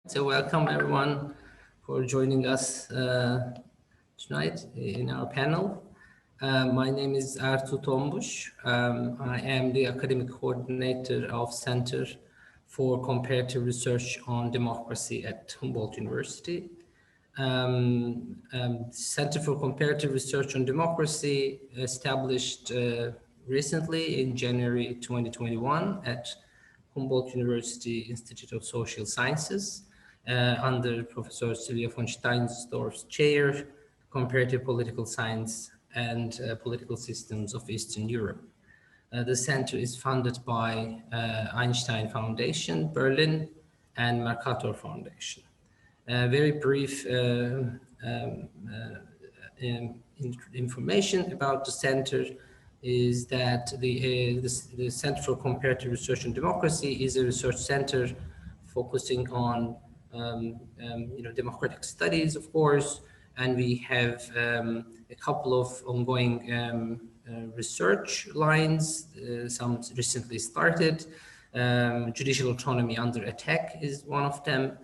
So welcome everyone for joining us tonight in our panel. My name is Ertuğ Tombuş. I am the academic coordinator of Center for Comparative Research on Democracy at Humboldt University. Center for Comparative Research on Democracy established recently in January 2021 at Humboldt University Institute of Social Sciences under Professor Silvia von Steinsdorf's chair, Comparative Political Science and Political Systems of Eastern Europe. The center is funded by Einstein Foundation, Berlin, and Mercator Foundation. Very brief information about the center is that the Center for Comparative Research on Democracy is a research center focusing on democratic studies, of course, and we have a couple of ongoing research lines, some recently started. Judicial autonomy under attack is one of them.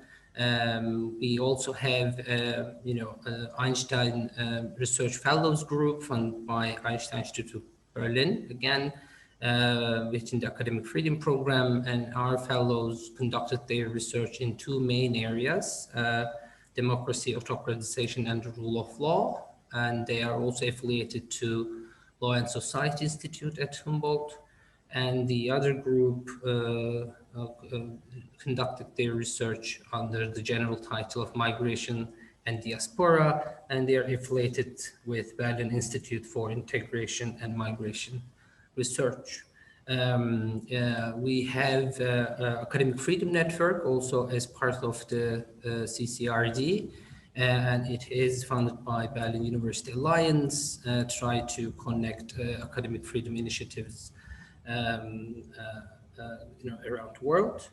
We also have, Einstein Research Fellows Group funded by Einstein Institute Berlin, again, within the Academic Freedom Program, and our fellows conducted their research in two main areas, democracy, autocratization, and the rule of law. And they are also affiliated to Law and Society Institute at Humboldt. And the other group conducted their research under the general title of Migration and Diaspora, and they are affiliated with Berlin Institute for Integration and Migration Research. We have Academic Freedom Network also as part of the CCRD, and it is funded by Berlin University Alliance, try to connect academic freedom initiatives around the world.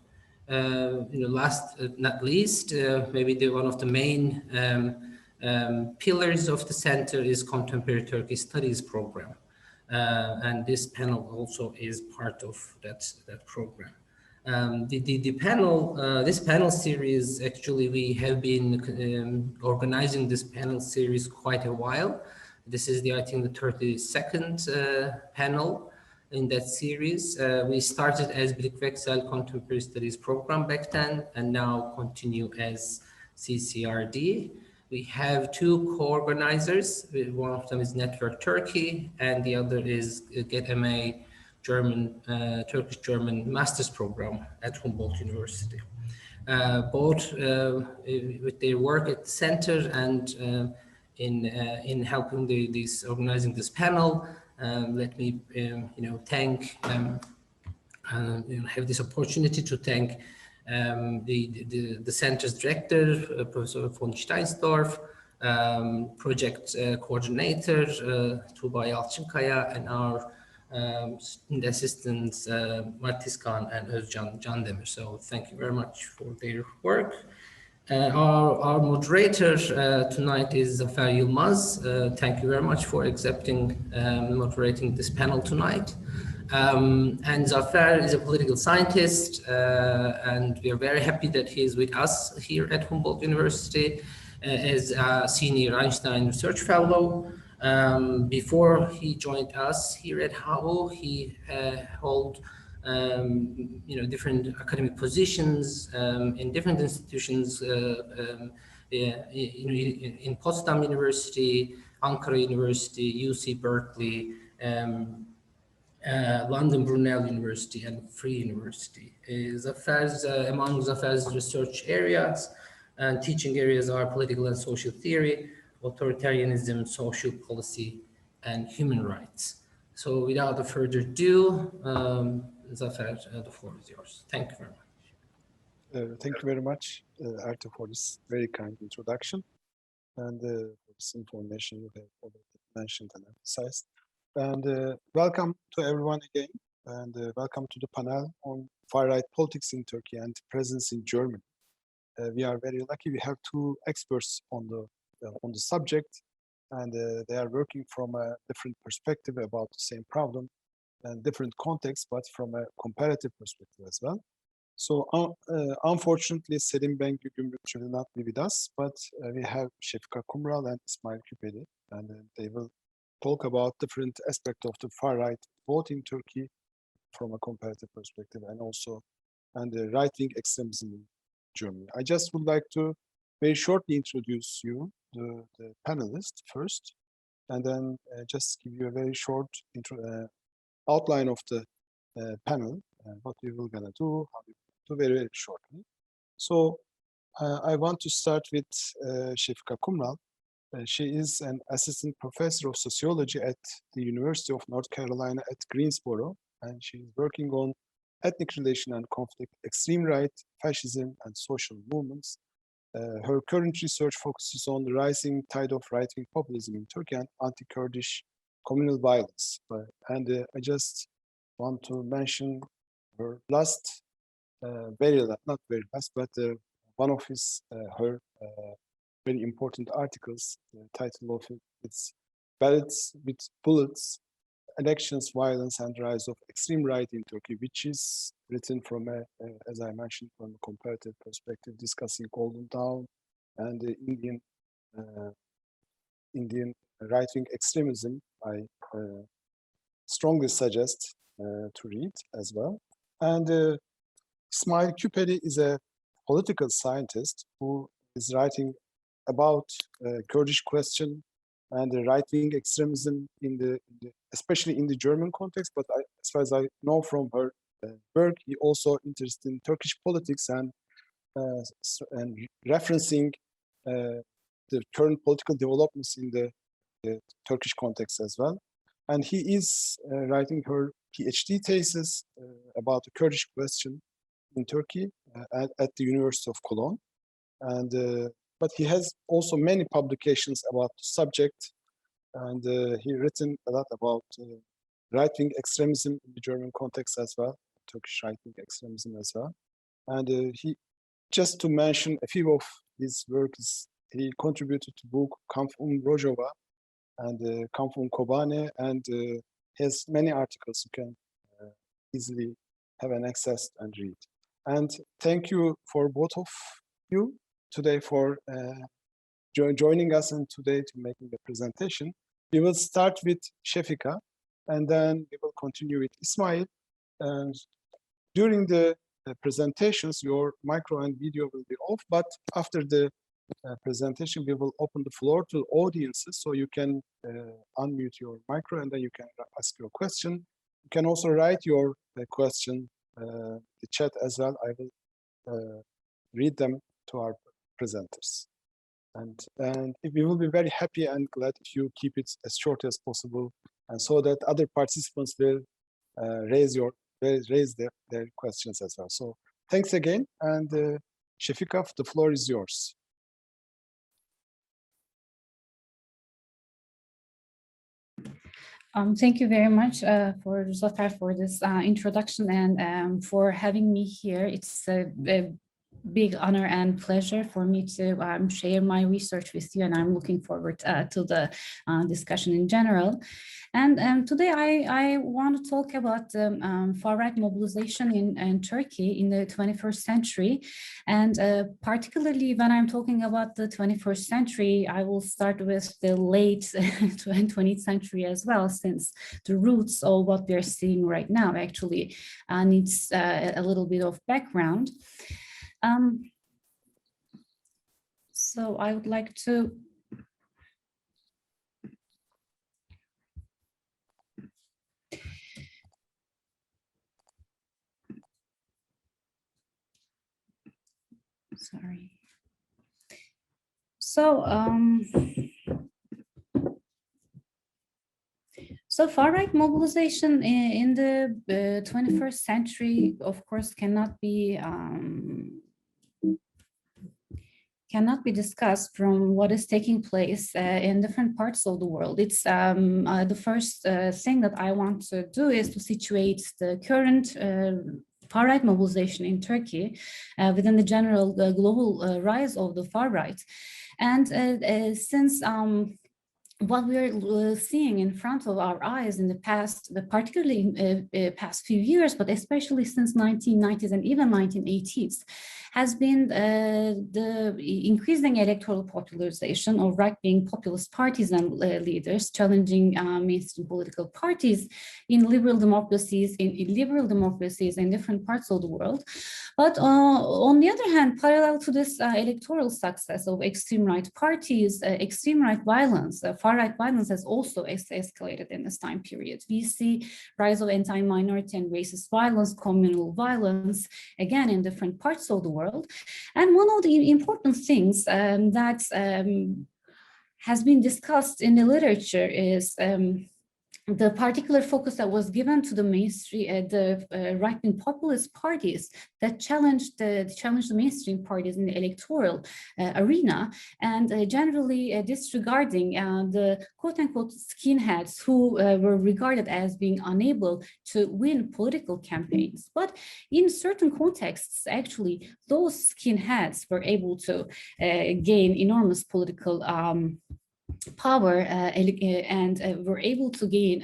Last not least, maybe one of the main pillars of the center is Contemporary Turkish Studies program. And this panel also is part of that program. This panel series, actually, we have been organizing this panel series quite a while. This is I think, the 32nd panel in that series. We started as Birikveksel Contemporary Studies program back then, and now continue as CCRD. We have two co-organizers. One of them is Network Turkey, and the other is GetMA Turkish-German Master's Program at Humboldt University. Both with their work at the center and in helping organizing this panel. Let me, thank, have this opportunity to thank the center's director, Professor von Steinsdorf, project coordinator, Tuğba Yalçınkaya, and our student assistants, Martiskan and Özcan Candemir. So thank you very much for their work. Our moderator tonight is Zafer Yılmaz. Thank you very much for accepting moderating this panel tonight. And Zafer is a political scientist, and we are very happy that he is with us here at Humboldt University as a senior Einstein Research Fellow. Before he joined us here at HAU, he held different academic positions in different institutions, in Potsdam University, Ankara University, UC Berkeley, London Brunel University, and Free University. Among Zafer's research areas and teaching areas are political and social theory, authoritarianism, social policy, and human rights. So without further ado, Zafer, the floor is yours. Thank you very much. Thank you very much, Ertuğ, for this very kind introduction and for this information you have already mentioned and emphasized. And welcome to everyone again, and welcome to the panel on far-right politics in Turkey and presence in Germany. We are very lucky. We have two experts on the subject, and they are working from a different perspective about the same problem and different context, but from a comparative perspective as well. So unfortunately, Selim Bengü Gümrükçü will not be with us, but we have Şefika Kumral and İsmail Küpeli, and they will talk about different aspects of the far right, both in Turkey from a comparative perspective and also the right-wing extremism in Germany. I just would like to very shortly introduce you, the panelists first, and then just give you a very short outline of the panel, what we will gonna do, how we do very shortly. So I want to start with Şefika Kumral. She is an assistant professor of sociology at the University of North Carolina at Greensboro, and she is working on ethnic relation and conflict, extreme right, fascism, and social movements. Her current research focuses on the rising tide of right-wing populism in Turkey and anti-Kurdish communal violence. I just want to mention her last, not very last, but one of her very important articles. The title of it's "Ballots with Bullets: Elections, Violence, and Rise of Extreme Right in Turkey," which is written from as I mentioned, from a comparative perspective, discussing Golden Dawn and the Indian right-wing extremism. I strongly suggest to read as well. And İsmail Küpeli is a political scientist who is writing about Kurdish question and the right-wing extremism especially in the German context. But as far as I know from her work, he also interested in Turkish politics and referencing the current political developments in the Turkish context as well. And he is writing her PhD thesis about the Kurdish question in Turkey at the University of Cologne. And but he has also many publications about the subject, and he written a lot about right-wing extremism in the German context as well, Turkish right-wing extremism as well. And he, just to mention a few of his works, he contributed to book Kampf Rojava and Kampf Kobane, and has many articles you can easily have an access and read. And thank you for both of you today for joining us and today to making the presentation. We will start with Şefika, and then we will continue with Ismail. And during the presentations, your micro and video will be off, but after the presentation, we will open the floor to audiences, so you can unmute your micro and then you can ask your question. You can also write your question the chat as well. I will read them to our presenters. And we will be very happy and glad if you keep it as short as possible, and so that other participants will raise their questions as well. So thanks again, and Şefika, the floor is yours. Thank you very much for Zafer for this introduction and for having me here. It's a big honor and pleasure for me to share my research with you, and I'm looking forward to the discussion in general. And today I want to talk about far-right mobilization in Turkey in the 21st century. And particularly when I'm talking about the 21st century, I will start with the late 20th century as well, since the roots of what we're seeing right now actually needs a little bit of background. So I would like to So far-right mobilization in the 21st century, of course, cannot be discussed from what is taking place in different parts of the world. It's the first thing that I want to do is to situate the current far-right mobilization in Turkey within the general global rise of the far-right. And since what we are seeing in front of our eyes in the past, particularly in past few years, but especially since 1990s and even 1980s, has been the increasing electoral popularization of right-wing populist parties and leaders challenging mainstream political parties in liberal democracies, in different parts of the world. But on the other hand, parallel to this electoral success of extreme right parties, extreme right violence, far-right violence has also escalated in this time period. We see rise of anti-minority and racist violence, communal violence, again in different parts of the world. And one of the important things that has been discussed in the literature is the particular focus that was given to the mainstream, right-wing populist parties that challenged the mainstream parties in the electoral arena, and generally disregarding the quote-unquote skinheads who were regarded as being unable to win political campaigns. But in certain contexts, actually, those skinheads were able to gain enormous political power and were able to gain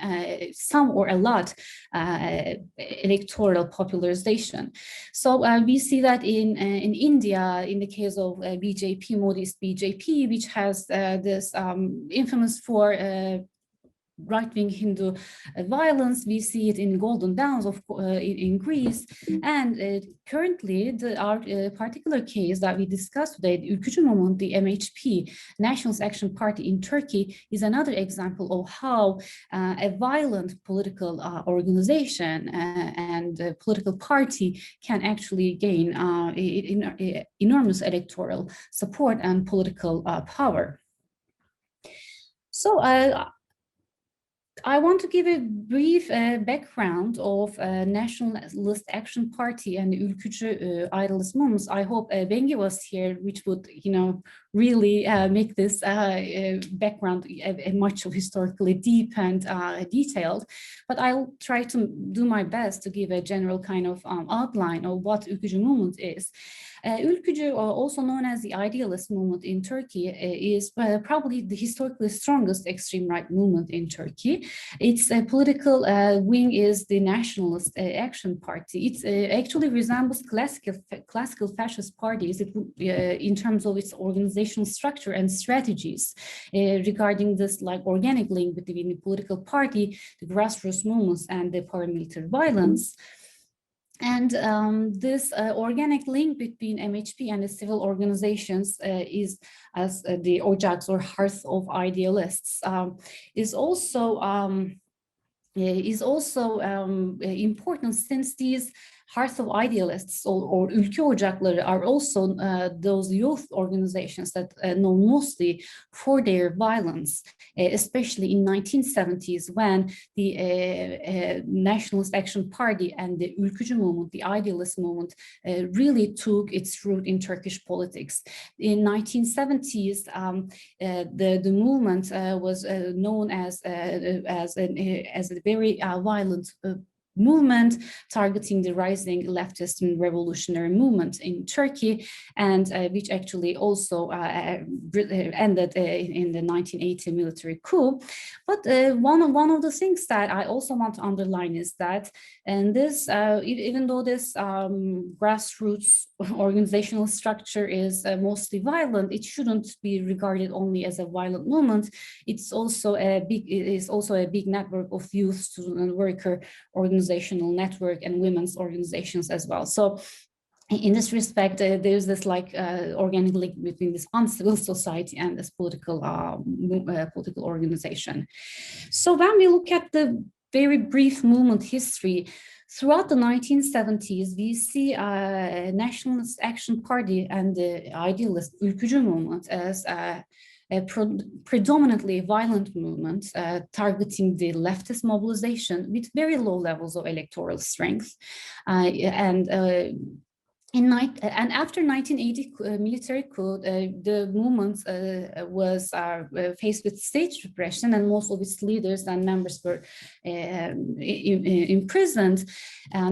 some or a lot electoral popularization. So we see that in India, in the case of BJP, Modi's BJP, which has this infamous for right-wing Hindu violence. We see it in Golden Downs in Greece, and currently our particular case that we discussed today, the Ülkücü Movement, the MHP, Nationalist Action Party in Turkey, is another example of how a violent political organization and political party can actually gain enormous electoral support and political power. So I want to give a brief background of Nationalist Action Party and the Ülkücü idealist movements. I hope Bengi was here, which would, really make this background much historically deep and detailed. But I'll try to do my best to give a general kind of outline of what Ülkücü movement is. Ülkücü, also known as the Idealist movement in Turkey, is probably the historically strongest extreme right movement in Turkey. Its political wing is the Nationalist Action Party. It actually resembles classical fascist parties in terms of its organizational structure and strategies regarding this organic link between the political party, the grassroots movements, and the paramilitary violence. And this organic link between MHP and the civil organizations is, as the Ocakları or Hearths of idealists, is also important, since these Hearths of Idealists or Ülkü Ocakları are also those youth organizations that know mostly for their violence, especially in 1970s when the Nationalist Action Party and the Ülkücü movement, the Idealist movement, really took its root in Turkish politics. In 1970s, the movement was known as a very violent movement targeting the rising leftist and revolutionary movement in Turkey, and which actually also ended in the 1980 military coup. But one of the things that I also want to underline is that, and this, even though this grassroots organizational structure is mostly violent, it shouldn't be regarded only as a violent movement. It is also a big network of youth, student, worker organizational network and women's organizations as well. So in this respect, there's this organic link between this uncivil society and this political organization. So when we look at the very brief movement history, throughout the 1970s, we see Nationalist Action Party and the Idealist Ülkücü movement as a predominantly violent movement targeting the leftist mobilization with very low levels of electoral strength. And after 1980 military coup, the movement was faced with state repression, and most of its leaders and members were imprisoned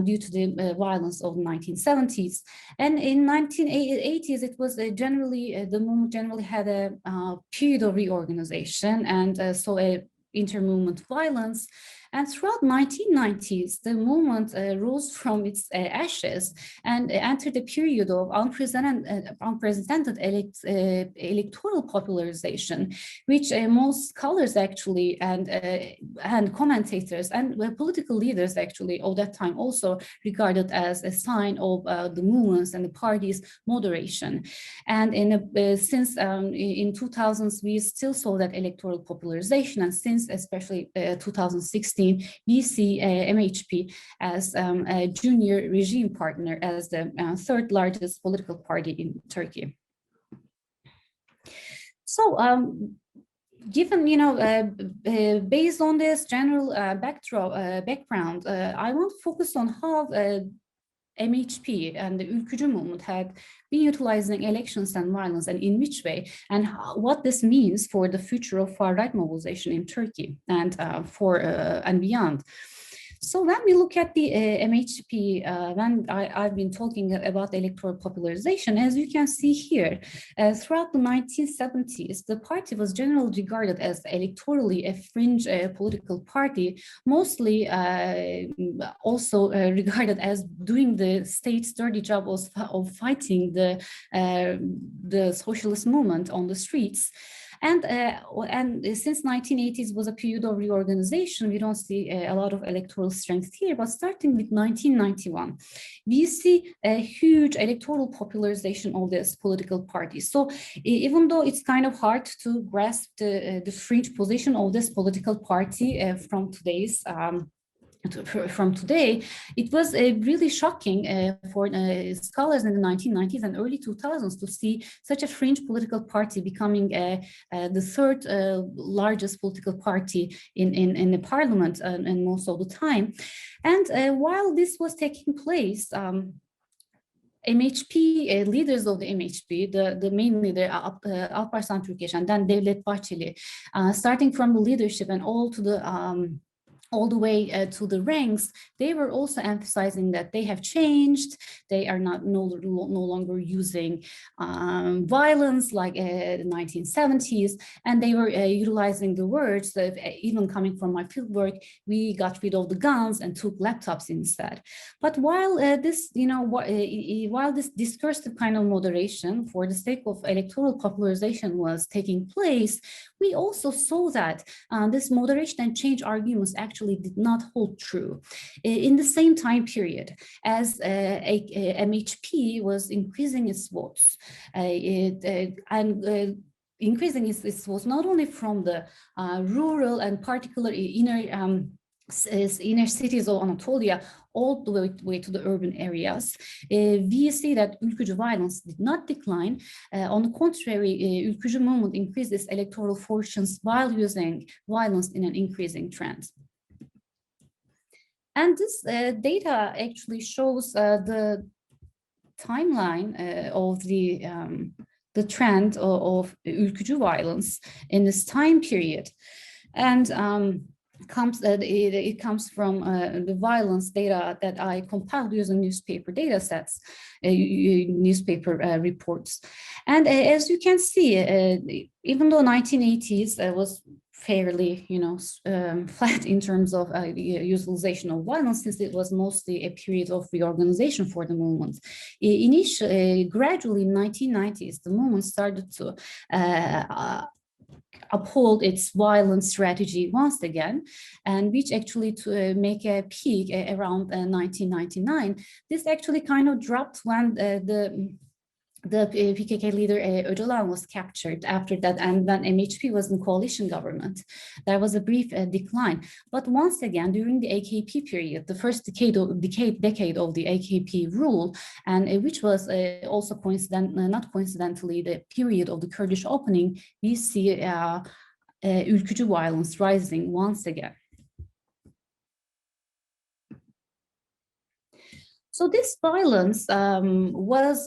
due to the violence of the 1970s. And in 1980s, it was the movement generally had a period of reorganization, and so a inter-movement violence. And throughout 1990s, the movement rose from its ashes and entered a period of unprecedented electoral popularization, which most scholars actually and commentators and political leaders actually of that time also regarded as a sign of the movement's and the party's moderation. And since in 2000s, we still saw that electoral popularization, and since especially 2016, we see MHP as a junior regime partner, as the third largest political party in Turkey. So, given, based on this general background, I want to focus on how MHP and the Ülkücü movement had been utilizing elections and violence, and in which way, and what this means for the future of far-right mobilization in Turkey and and beyond. So when we look at the MHP, when I've been talking about electoral popularization, as you can see here, throughout the 1970s, the party was generally regarded as electorally a fringe political party, mostly also regarded as doing the state's dirty job of fighting the socialist movement on the streets. And since 1980s was a period of reorganization, we don't see a lot of electoral strength here. But starting with 1991, we see a huge electoral popularization of this political party. So even though it's kind of hard to grasp the fringe position of this political party from today, it was really shocking for scholars in the 1990s and early 2000s to see such a fringe political party becoming the third largest political party in the parliament and most of the time. And while this was taking place, MHP, leaders of the MHP, the main leader, Alparslan Türkeş, and then Devlet Bahçeli, starting from the leadership and all the way to the ranks, they were also emphasizing that they have changed. They are no longer using violence like the 1970s, and they were utilizing the words that, even coming from my fieldwork, we got rid of the guns and took laptops instead. But while this discursive kind of moderation for the sake of electoral popularization was taking place, we also saw that this moderation and change arguments actually did not hold true. In the same time period as MHP was increasing its votes, increasing its votes not only from the rural and particularly inner cities of Anatolia all the way to the urban areas, we see that Ülkücü violence did not decline. On the contrary, Ülkücü movement increased its electoral fortunes while using violence in an increasing trend. And this data actually shows the timeline of the trend of Ülkücü violence in this time period. And it comes from the violence data that I compiled using newspaper data sets, newspaper reports. And as you can see, even though 1980s was fairly, flat in terms of utilization of violence, since it was mostly a period of reorganization for the movement. Gradually in 1990s, the movement started to uphold its violent strategy once again, and which actually to make a peak around 1999. This actually kind of dropped when the PKK leader Öcalan was captured after that, and when MHP was in coalition government, there was a brief decline. But once again, during the AKP period, the first decade of the AKP rule, and which was also not coincidentally the period of the Kurdish opening, we see Ülkücü violence rising once again. So this violence was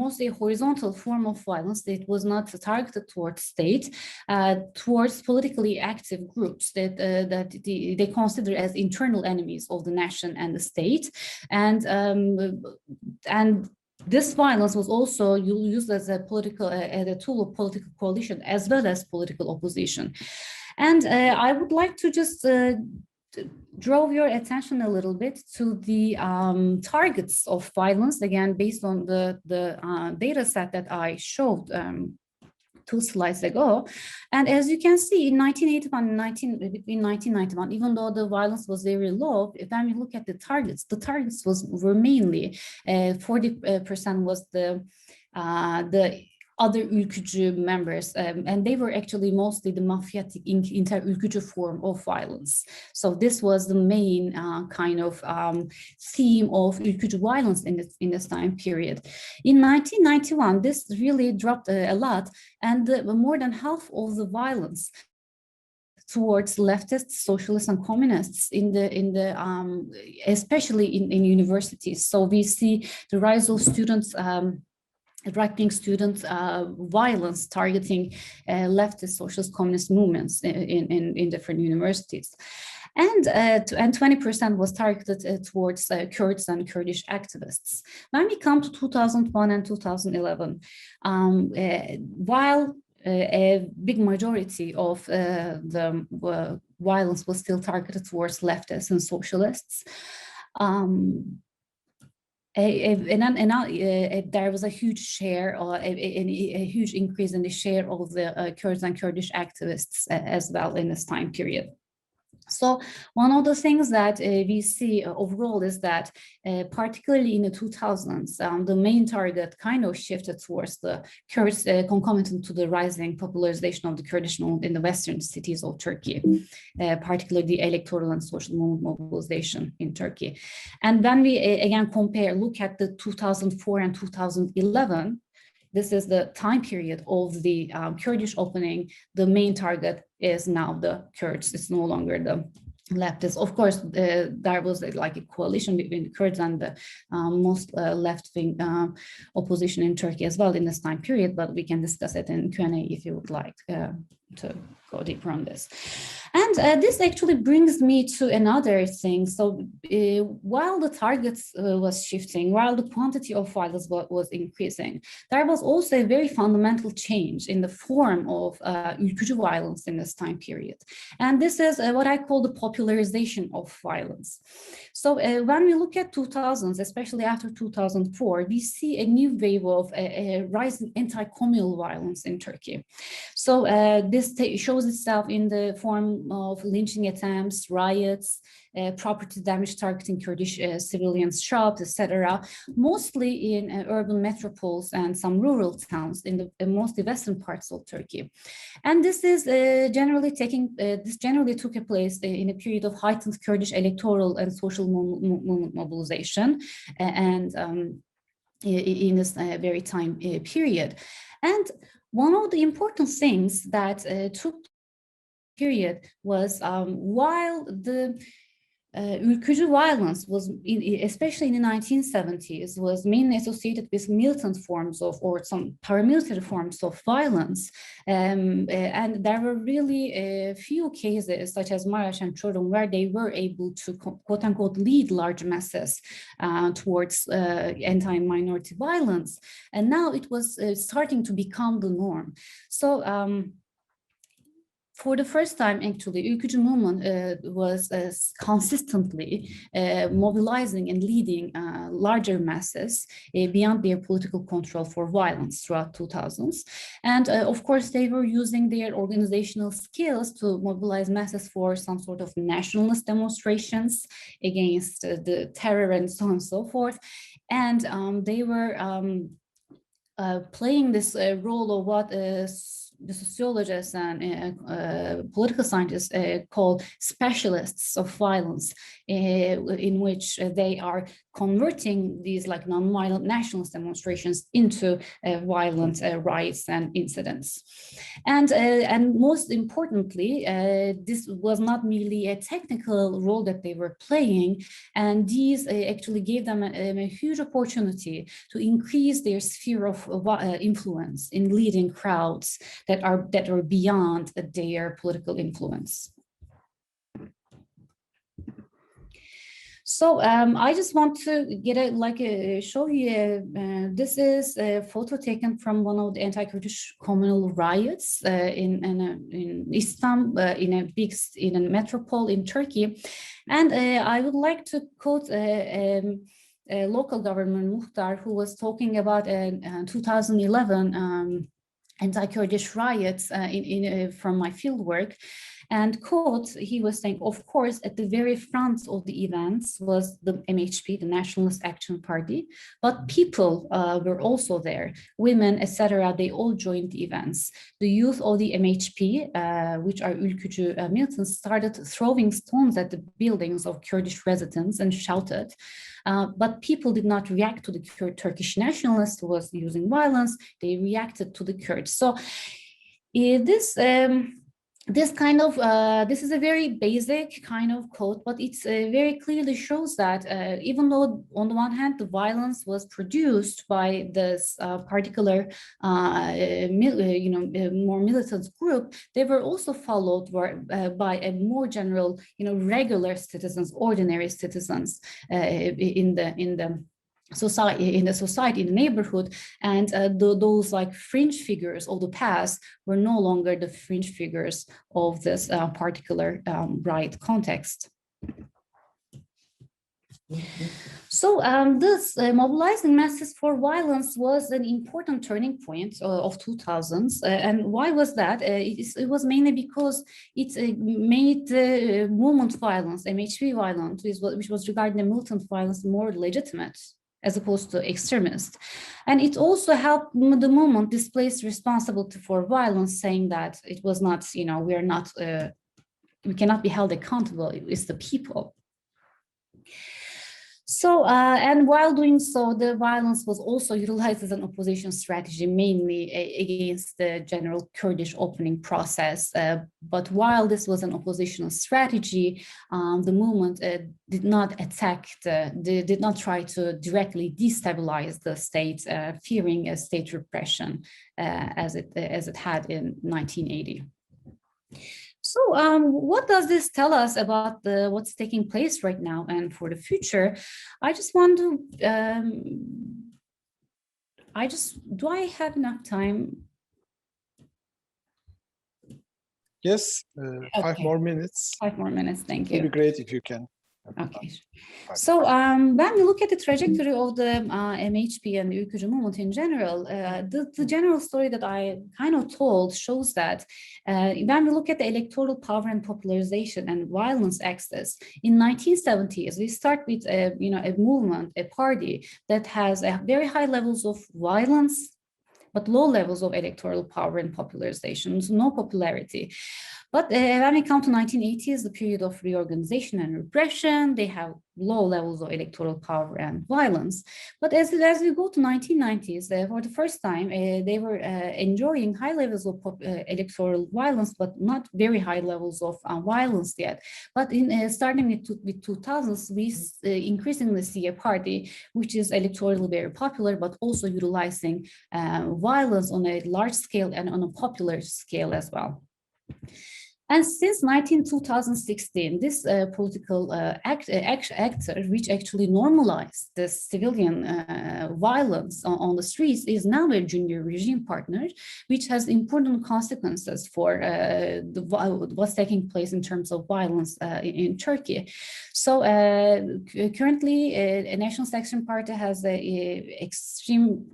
mostly a horizontal form of violence. It was not targeted towards state, towards politically active groups that they consider as internal enemies of the nation and the state, and this violence was also used as a political, as a tool of political coalition as well as political opposition. And I would like to just draw your attention a little bit to the targets of violence, again, based on the data set that I showed 2 slides ago. And as you can see, in 1981 and between 1991, even though the violence was very low, when we look at the targets were mainly 40% was the other Ülkücü members, and they were actually mostly the mafiotic inter-Ülkücü form of violence. So this was the main kind of theme of Ülkücü violence in this time period. In 1991, this really dropped a lot, and more than half of the violence towards leftists, socialists, and communists especially in universities. So we see the rise of students. Right-wing student violence targeting leftist, socialist, communist movements in different universities. And 20% was targeted towards Kurds and Kurdish activists. When we come to 2001 and 2011, while a big majority of the violence was still targeted towards leftists and socialists, there was a huge share, or a huge increase in the share of the Kurds and Kurdish activists as well in this time period. So one of the things that we see overall is that particularly in the 2000s, the main target kind of shifted towards the Kurds, concomitant to the rising popularization of the Kurdish movement in the western cities of Turkey, particularly the electoral and social movement mobilization in Turkey. And when we again look at the 2004 and 2011, this is the time period of the Kurdish opening. The main target is now the Kurds. It's no longer the leftists. Of course, there was like a coalition between the Kurds and the most left-wing opposition in Turkey as well in this time period, but we can discuss it in Q&A if you would like to go deeper on this. And this actually brings me to another thing. So while the targets was shifting, while the quantity of violence was increasing, there was also a very fundamental change in the form of Ülkücü violence in this time period. And this is what I call the popularization of violence. So when we look at 2000s, especially after 2004, we see a new wave of a rising anti-communal violence in Turkey. So this shows itself in the form of lynching attempts, riots, property damage targeting Kurdish civilians' shops, etc., mostly in urban metropoles and some rural towns in the mostly western parts of Turkey. And this is generally took place in a period of heightened Kurdish electoral and social movement mobilization, and in this very time period. And one of the important things that took period was while the Ülkücü violence was, especially in the 1970s, was mainly associated with militant forms of, or some paramilitary forms of violence. And there were really few cases, such as Maraş and Çorum, where they were able to, quote unquote, lead large masses towards anti-minority violence. And now it was starting to become the norm. So, for the first time, actually, Ülkücü movement was consistently mobilizing and leading larger masses beyond their political control for violence throughout 2000s. And of course, they were using their organizational skills to mobilize masses for some sort of nationalist demonstrations against the terror and so on and so forth. And they were playing this role of what the sociologists and political scientists call specialists of violence, in which they are converting these like non-violent nationalist demonstrations into violent riots and incidents. And most importantly, this was not merely a technical role that they were playing, and these actually gave them a huge opportunity to increase their sphere of influence in leading crowds that are beyond their political influence. So I just want to get show you. This is a photo taken from one of the anti-Kurdish communal riots in Istanbul, in a metropole in Turkey, and I would like to quote a local government muhtar who was talking about 2011 anti-Kurdish riots from my fieldwork. And quote, he was saying, of course, at the very front of the events was the MHP, the Nationalist Action Party, but people were also there, women, etc. They all joined the events. The youth of the MHP, which are Ülkücü militants, started throwing stones at the buildings of Kurdish residents and shouted. But people did not react to the Turkish nationalist who was using violence. They reacted to the Kurds. So this is a very basic kind of quote, but it's very clearly shows that even though on the one hand the violence was produced by this particular more militant group, they were also followed by a more general regular citizens, ordinary citizens in the society, in the neighborhood, and those like fringe figures of the past were no longer the fringe figures of this particular riot context. So this mobilizing masses for violence was an important turning point of 2000s. And why was that? It was mainly because it made the movement violence, MHP violence, which was regarding the militant violence, more legitimate as opposed to extremist. And it also helped the movement displace responsibility for violence, saying that it was not, we cannot be held accountable, it's the people. So, and while doing so, the violence was also utilized as an opposition strategy, mainly against the general Kurdish opening process. But while this was an oppositional strategy, the movement did not attack, did not try to directly destabilize the state, fearing a state repression as it had in 1980. So what does this tell us about what's taking place right now and for the future? I just want to, do I have enough time? Yes, 5 more minutes. 5 more minutes, thank you. It would be great if you can. Okay. So when we look at the trajectory of the MHP and the Ülkücü movement in general, the general story that I kind of told shows that when we look at the electoral power and popularization and violence axis, in 1970s, we start with a movement, a party that has very high levels of violence, but low levels of electoral power and popularization, so no popularity. But when we come to 1980s, the period of reorganization and repression, they have low levels of electoral power and violence. But as we go to 1990s, for the first time, they were enjoying high levels of electoral violence, but not very high levels of violence yet. But starting with 2000s, we increasingly see a party which is electorally very popular, but also utilizing violence on a large scale and on a popular scale as well. And since 2016, this political actor, which actually normalized the civilian violence on the streets, is now a junior regime partner, which has important consequences for what's taking place in terms of violence in Turkey. So currently, a Nationalist Action Party has a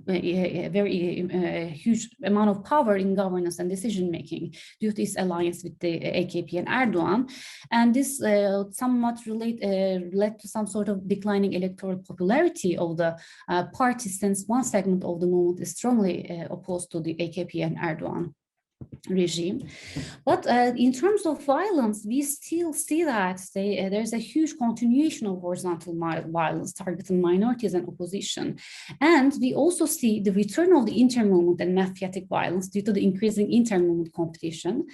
very huge amount of power in governance and decision making due to its alliance with the AKP and Erdogan, and this somewhat led to some sort of declining electoral popularity of the party, since one segment of the movement is strongly opposed to the AKP and Erdogan. regime. But in terms of violence, we still see that there's a huge continuation of horizontal violence targeting minorities and opposition. And we also see the return of the inter-movement and mafiotic violence due to the increasing inter-movement competition.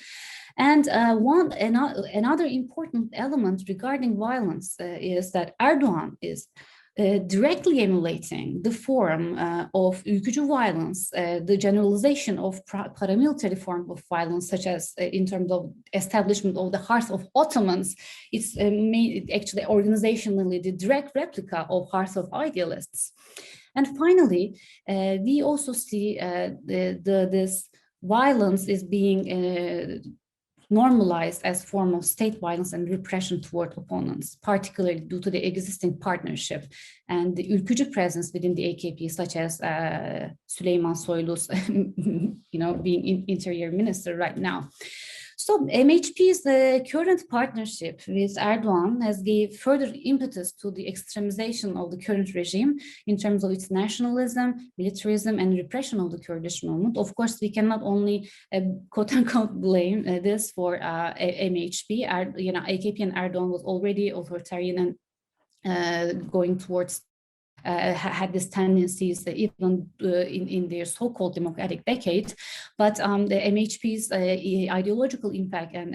And another important element regarding violence is that Erdogan is directly emulating the form of ülkücü violence, the generalization of paramilitary form of violence, such as in terms of establishment of the Hearths of Ottomans. It's actually organizationally the direct replica of Hearths of Idealists. And finally, we also see this violence is being normalized as form of state violence and repression toward opponents, particularly due to the existing partnership and the ülkücü presence within the AKP, such as Süleyman Soylu's, being interior minister right now. So MHP's current partnership with Erdogan has gave further impetus to the extremization of the current regime in terms of its nationalism, militarism, and repression of the Kurdish movement. Of course, we cannot only quote unquote blame this for MHP. AKP and Erdogan was already authoritarian and going towards had these tendencies even in their so-called democratic decade, but the MHP's ideological impact and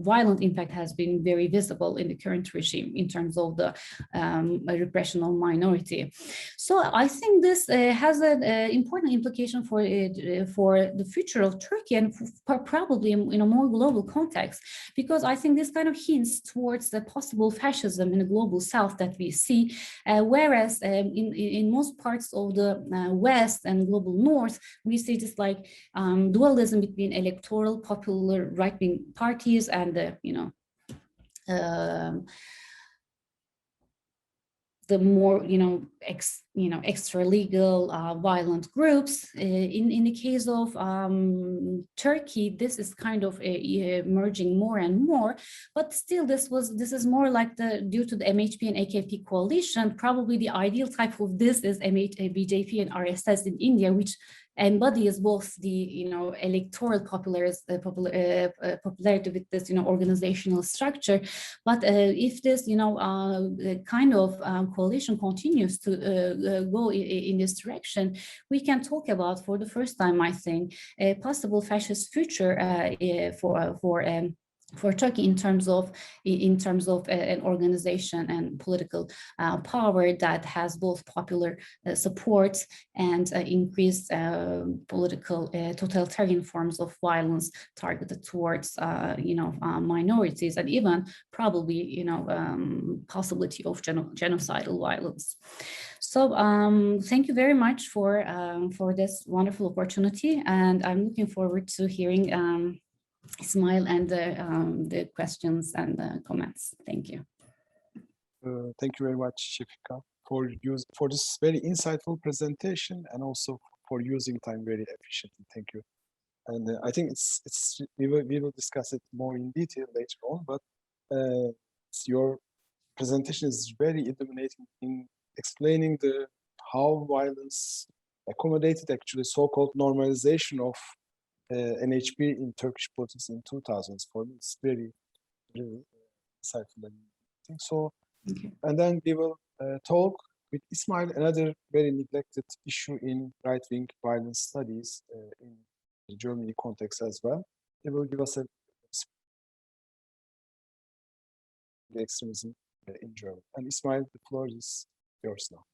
violent impact has been very visible in the current regime in terms of the repression of minority. So I think this has an important implication for the future of Turkey and probably in a more global context, because I think this kind of hints towards the possible fascism in the global south that we see, whereas in most parts of the West and global North, we see this like dualism between electoral, popular, right-wing parties and the more extra legal violent groups. In the case of Turkey, this is kind of emerging more and more, but still this is more like due to the MHP and AKP coalition. Probably the ideal type of this is BJP and RSS in India, which embodies both the electoral popularity with this organizational structure. But if this kind of coalition continues to go in this direction, we can talk about, for the first time, I think, a possible fascist future for Turkey in terms of an organization and political power that has both popular support and increased political totalitarian forms of violence targeted towards minorities, and even probably possibility of genocidal violence. So thank you very much for this wonderful opportunity, and I'm looking forward to hearing Ismail and the questions and the comments. Thank you. Thank you very much, Shefika, for this very insightful presentation and also for using time very efficiently. Thank you. And I think we will discuss it more in detail later on. But your presentation is very illuminating in explaining how violence accommodated actually so-called normalization of NHP in Turkish politics in 2000s. For me, it's very, really insightful. I think so. Okay. And then we will talk with Ismail another very neglected issue in right-wing violence studies in the Germany context as well. He will give us the extremism in Germany. And Ismail, the floor is yours now.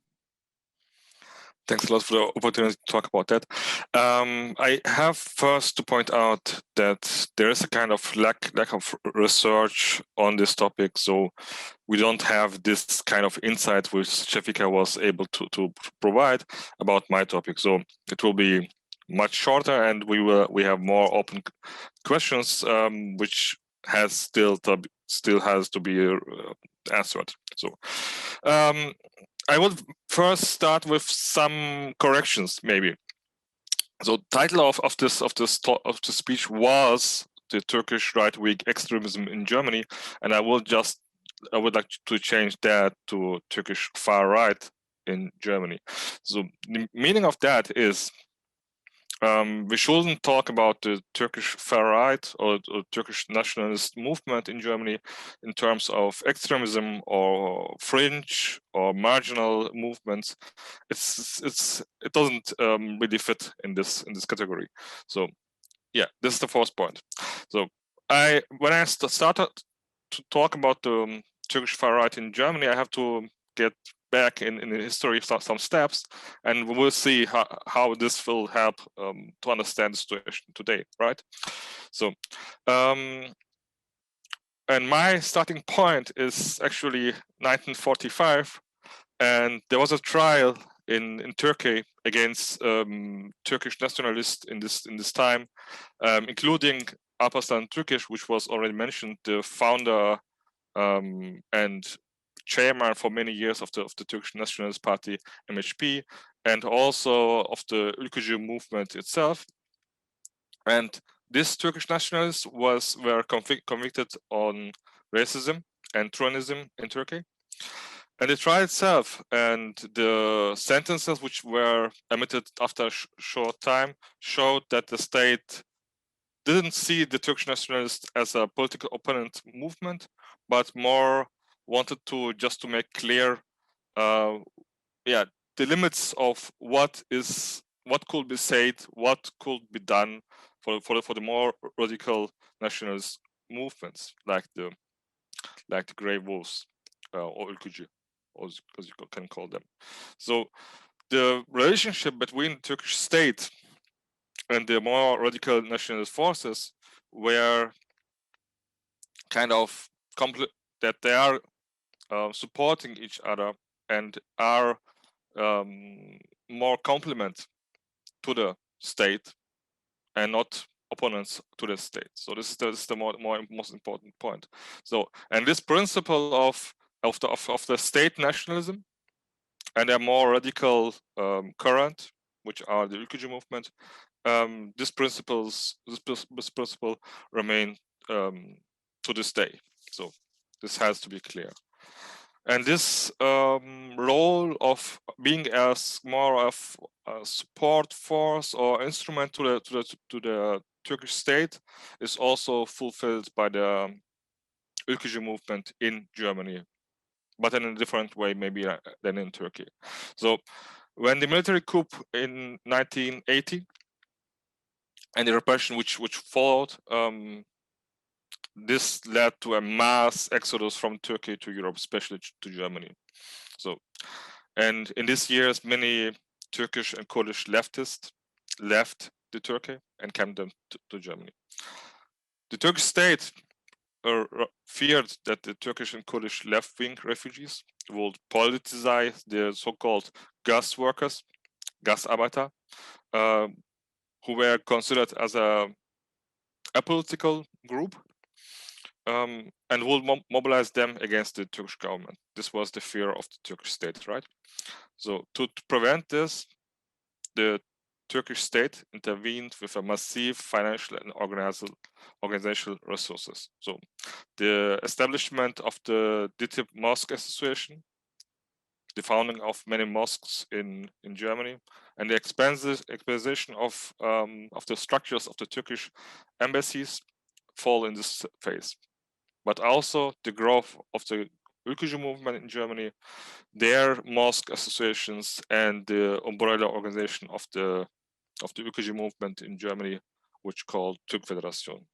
Thanks a lot for the opportunity to talk about that. I have first to point out that there is a kind of lack of research on this topic, so we don't have this kind of insight which Shefika was able to provide about my topic. So it will be much shorter, and we have more open questions, which still has to be answered. So. I would first start with some corrections, maybe. So, title of the speech was the Turkish right-wing extremism in Germany, and I would like to change that to Turkish far right in Germany. So, the meaning of that is we shouldn't talk about the Turkish far right or Turkish nationalist movement in Germany in terms of extremism or fringe or marginal movements. It doesn't really fit in this category. So yeah, this is the first point. So when I started to talk about the Turkish far right in Germany, I have to get back in the history some steps, and we will see how this will help to understand the situation today, right? So, and my starting point is actually 1945, and there was a trial in Turkey against Turkish nationalists in this time, including Alparslan Türkeş, which was already mentioned, the founder and chairman for many years of the Turkish Nationalist Party, MHP, and also of the Ülkücü movement itself. And this Turkish nationalists were convicted on racism and Tronism in Turkey. And the trial itself and the sentences which were emitted after a short time showed that the state didn't see the Turkish nationalists as a political opponent movement, but more wanted to just to make clear, the limits of what could be said, what could be done for the more radical nationalist movements like the Grey Wolves or Ülkücü, as you can call them. So the relationship between the Turkish state and the more radical nationalist forces were kind of that they are supporting each other and are more complement to the state and not opponents to the state. So this is the most important point. So, and this principle of the state nationalism and a more radical current, which are the Ülkücü movement, this principle remain to this day. So this has to be clear. And this role of being as more of a support force or instrument to the Turkish state is also fulfilled by the Ülkücü movement in Germany, but in a different way maybe than in Turkey. So when the military coup in 1980 and the repression which followed, this led to a mass exodus from Turkey to Europe, especially to Germany. So, and in these years, many Turkish and Kurdish leftists left the Turkey and came down to Germany. The Turkish state feared that the Turkish and Kurdish left-wing refugees would politicize the so-called gas workers, Gasarbeiter, who were considered as a apolitical group, and would mobilize them against the Turkish government. This was the fear of the Turkish state, right? So to prevent this, the Turkish state intervened with a massive financial and organizational resources. So the establishment of the DİTİB Mosque Association, the founding of many mosques in Germany, and the expansion of the structures of the Turkish embassies fall in this phase. But also the growth of the Ülkücü movement in Germany, their mosque associations, and the umbrella organization of the Ülkücü movement in Germany, which called Türk Federation.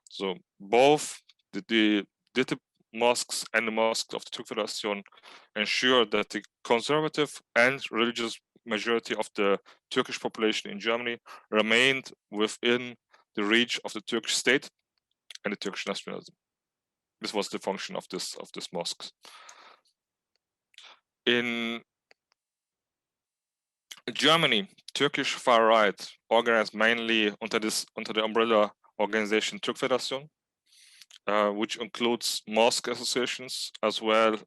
So both the DİTİB mosques and the mosques of the Türk Federation ensure that the conservative and religious majority of the Turkish population in Germany remained within the reach of the Turkish state and the Turkish nationalism. This was the function of this mosque. In Germany, Turkish far right organized mainly under the umbrella organization Türk Federation, which includes mosque associations as well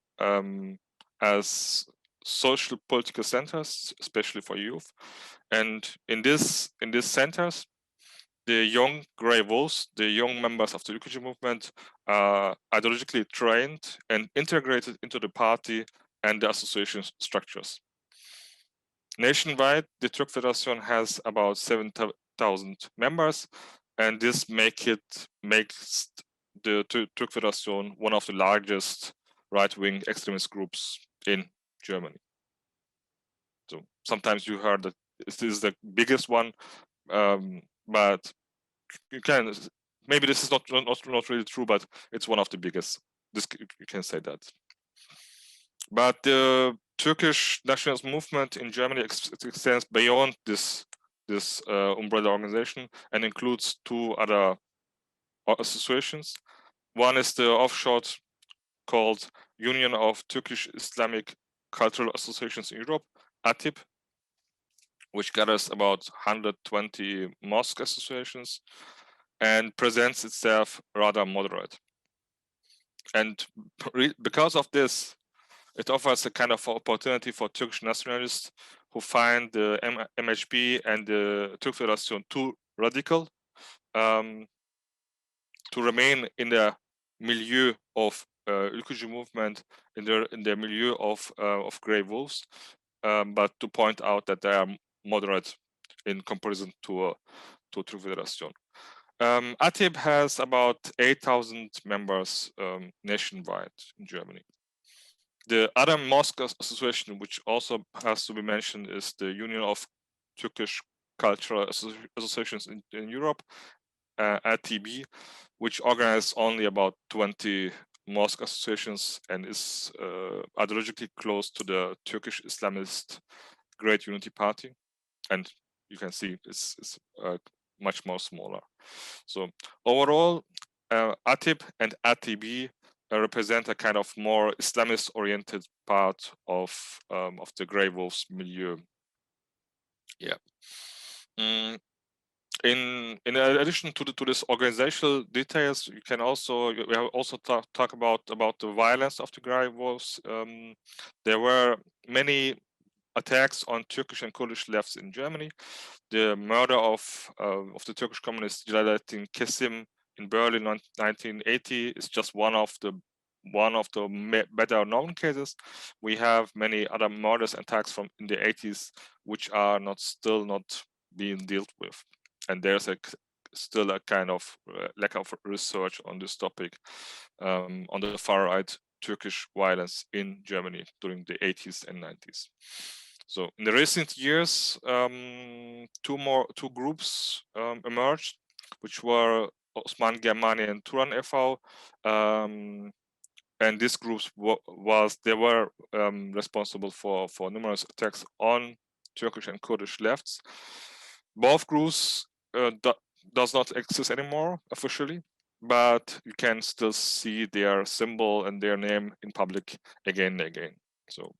as social political centers, especially for youth. And in these centers, the young Grey Wolves, the young members of the Ülkücü movement, are ideologically trained and integrated into the party and the association structures. Nationwide, the Turk Federation has about 7,000 members, and this makes the Turk Federation one of the largest right-wing extremist groups in Germany. So sometimes you heard that this is the biggest one, but you can, maybe this is not really true, but it's one of the biggest. This, you can say that. But the Turkish nationalist movement in Germany extends beyond this umbrella organization and includes two other associations. One is the offshoot called Union of Turkish Islamic Cultural Associations in Europe, ATIP, which gathers about 120 mosque associations and presents itself rather moderate. And because of this, it offers a kind of opportunity for Turkish nationalists who find the MHP and the Turk Federation too radical to remain in the milieu of Ülkücü movement, in the milieu of grey wolves, but to point out that they are moderate in comparison to Turk Federation. ATIP has about 8,000 members nationwide in Germany. The other mosque association, which also has to be mentioned, is the Union of Turkish Cultural Associations in Europe, ATB, which organizes only about 20 mosque associations and is ideologically close to the Turkish Islamist Great Unity Party. And you can see it's much more smaller. So overall, ATIP and ATB represent a kind of more Islamist-oriented part of the Grey Wolves milieu. Yeah. In addition to this organizational details, we have also talk about the violence of the Grey Wolves. There were many attacks on Turkish and Kurdish lefts in Germany. The murder of the Turkish communist Celalettin Kesim in Berlin 1980 is just one of the better known cases. We have many other murders and attacks from in the 80s which are still not being dealt with, and there's still a kind of lack of research on this topic on the far right Turkish violence in Germany during the 80s and 90s. So in the recent years, two groups emerged, which were Osman Germani and Turan e.V. And these groups were responsible for numerous attacks on Turkish and Kurdish lefts. Both groups does not exist anymore officially, but you can still see their symbol and their name in public again and again. So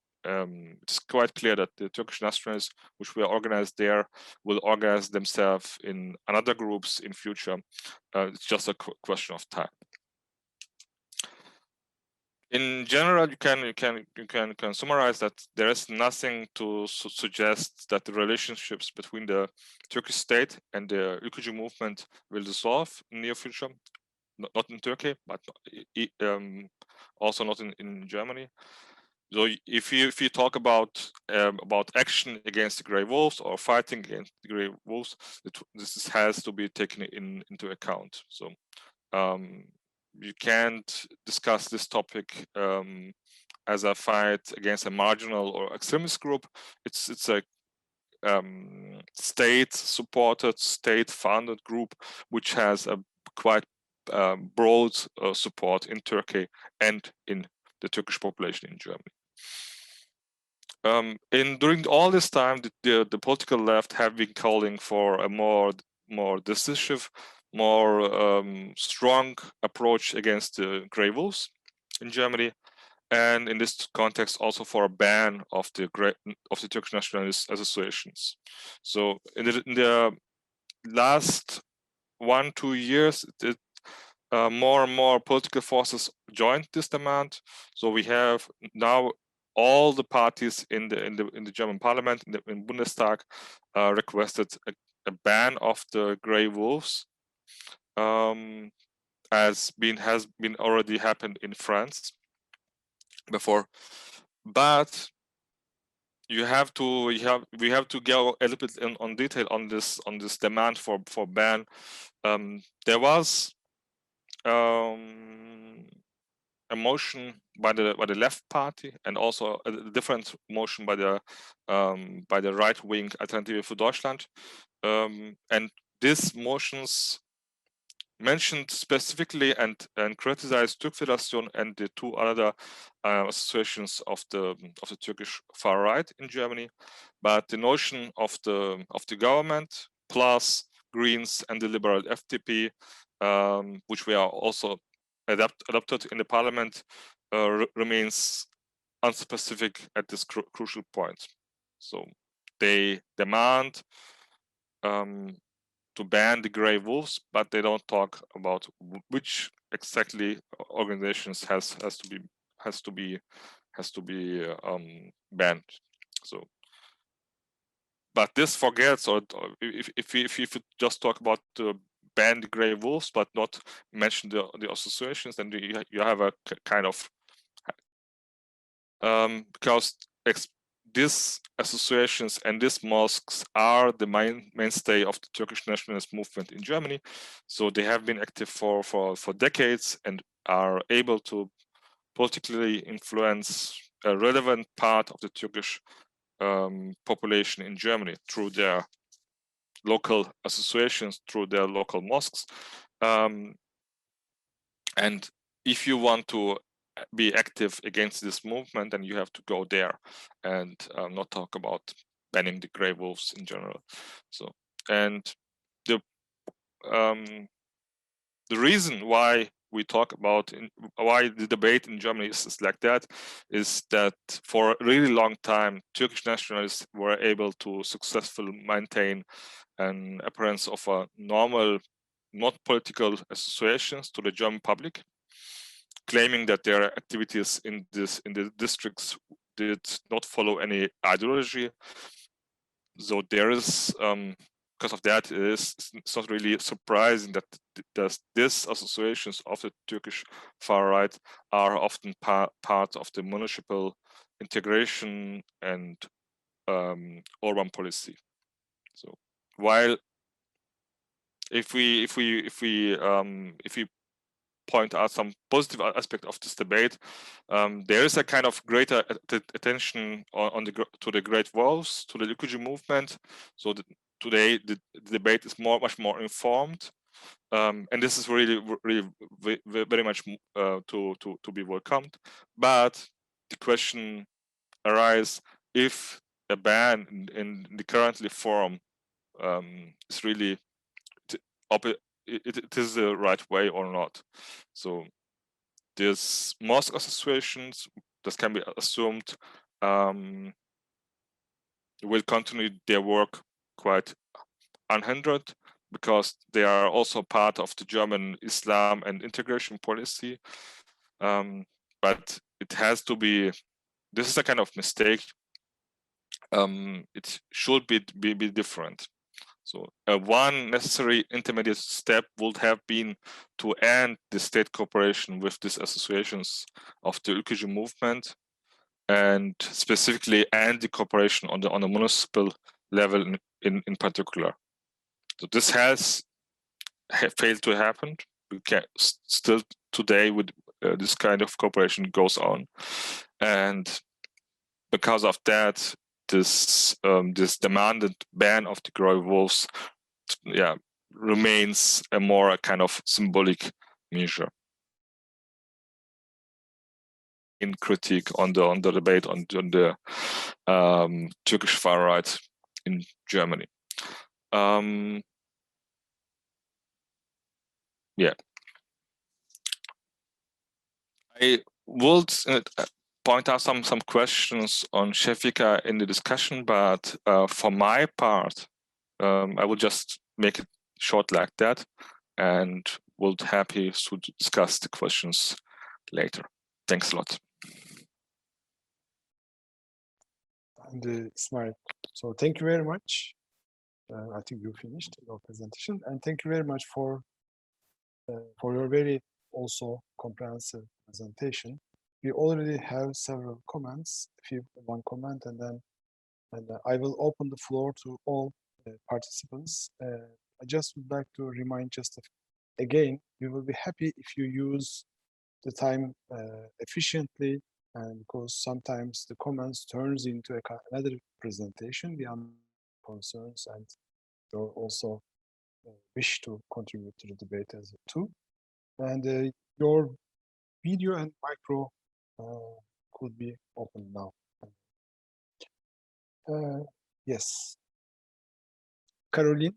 it's quite clear that the Turkish nationalists, which were organized there, will organize themselves in another groups in future. It's just a question of time. In general, you can summarize that there is nothing to suggest that the relationships between the Turkish state and the Ülkücü movement will dissolve in the near future. Not in Turkey, but also not in Germany. So if you talk about action against the Grey Wolves or fighting against the Grey Wolves, this has to be taken into account. So you can't discuss this topic as a fight against a marginal or extremist group. It's a state-supported, state-funded group which has a quite broad support in Turkey and in the Turkish population in Germany. During all this time, the political left have been calling for a more decisive, more strong approach against the Grey Wolves in Germany, and in this context also for a ban of the Turkish nationalist associations. So in the last 1-2 years, more and more political forces joined this demand. So we have now all the parties in the German parliament, in Bundestag, requested a ban of the Grey Wolves, has been already happened in France before. But we have to go a little bit on detail on this demand for ban. There was a motion by the left party, and also a different motion by the right wing Alternative für Deutschland, and these motions mentioned specifically and criticized Türk Federation and the two other associations of the Turkish far right in Germany, but the notion of the government plus Greens and the liberal FDP, which we are also adopted in the parliament, remains unspecific at this crucial point. So they demand to ban the gray wolves, but they don't talk about which exactly organizations has to be banned. So, but this forgets, or if you just talk about ban the gray wolves, but not mention the associations, then you have a kind of because these associations and these mosques are the mainstay of the Turkish nationalist movement in Germany. So they have been active for decades and are able to politically influence a relevant part of the Turkish population in Germany through their local associations, through their local mosques. And if you want to be active against this movement, then you have to go there and not talk about banning the gray wolves in general. So, and the reason why we talk about why the debate in Germany is like that is that for a really long time Turkish nationalists were able to successfully maintain an appearance of a normal, not political associations to the German public, claiming that their activities in the districts did not follow any ideology. So there is, because of that, it's not really surprising that these associations of the Turkish far right are often part of the municipal integration and urban policy. So while if we point out some positive aspect of this debate, there is a kind of greater attention to the great wolves, to the Ülkücü movement. So today the debate is much more informed, and this is really very much to be welcomed. But the question arises if a ban in the currently form is really it is the right way or not. So these mosque associations, this can be assumed, will continue their work quite unhindered because they are also part of the German Islam and integration policy. But it has to be, this is a kind of mistake. It should be different. So one necessary intermediate step would have been to end the state cooperation with these associations of the Ülkücü movement, and specifically end the cooperation on the municipal level in particular. So this has failed to happen. We can still today with this kind of cooperation goes on, and because of that, this demanded ban of the gray wolves, remains a more kind of symbolic measure in critique on the debate on the Turkish far right in Germany. I would point out some questions on Shefika in the discussion, but for my part, I will just make it short like that, and would happy to discuss the questions later. Thanks a lot. And Ismail, so thank you very much. I think you finished your presentation, and thank you very much for your very also comprehensive presentation. We already have several comments, one comment, and then And I will open the floor to all participants. I just would like to remind again, we will be happy if you use the time efficiently, and because sometimes the comments turns into another presentation. We understand concerns and you also wish to contribute to the debate as too. And your video and micro could be open now. Yes, Caroline,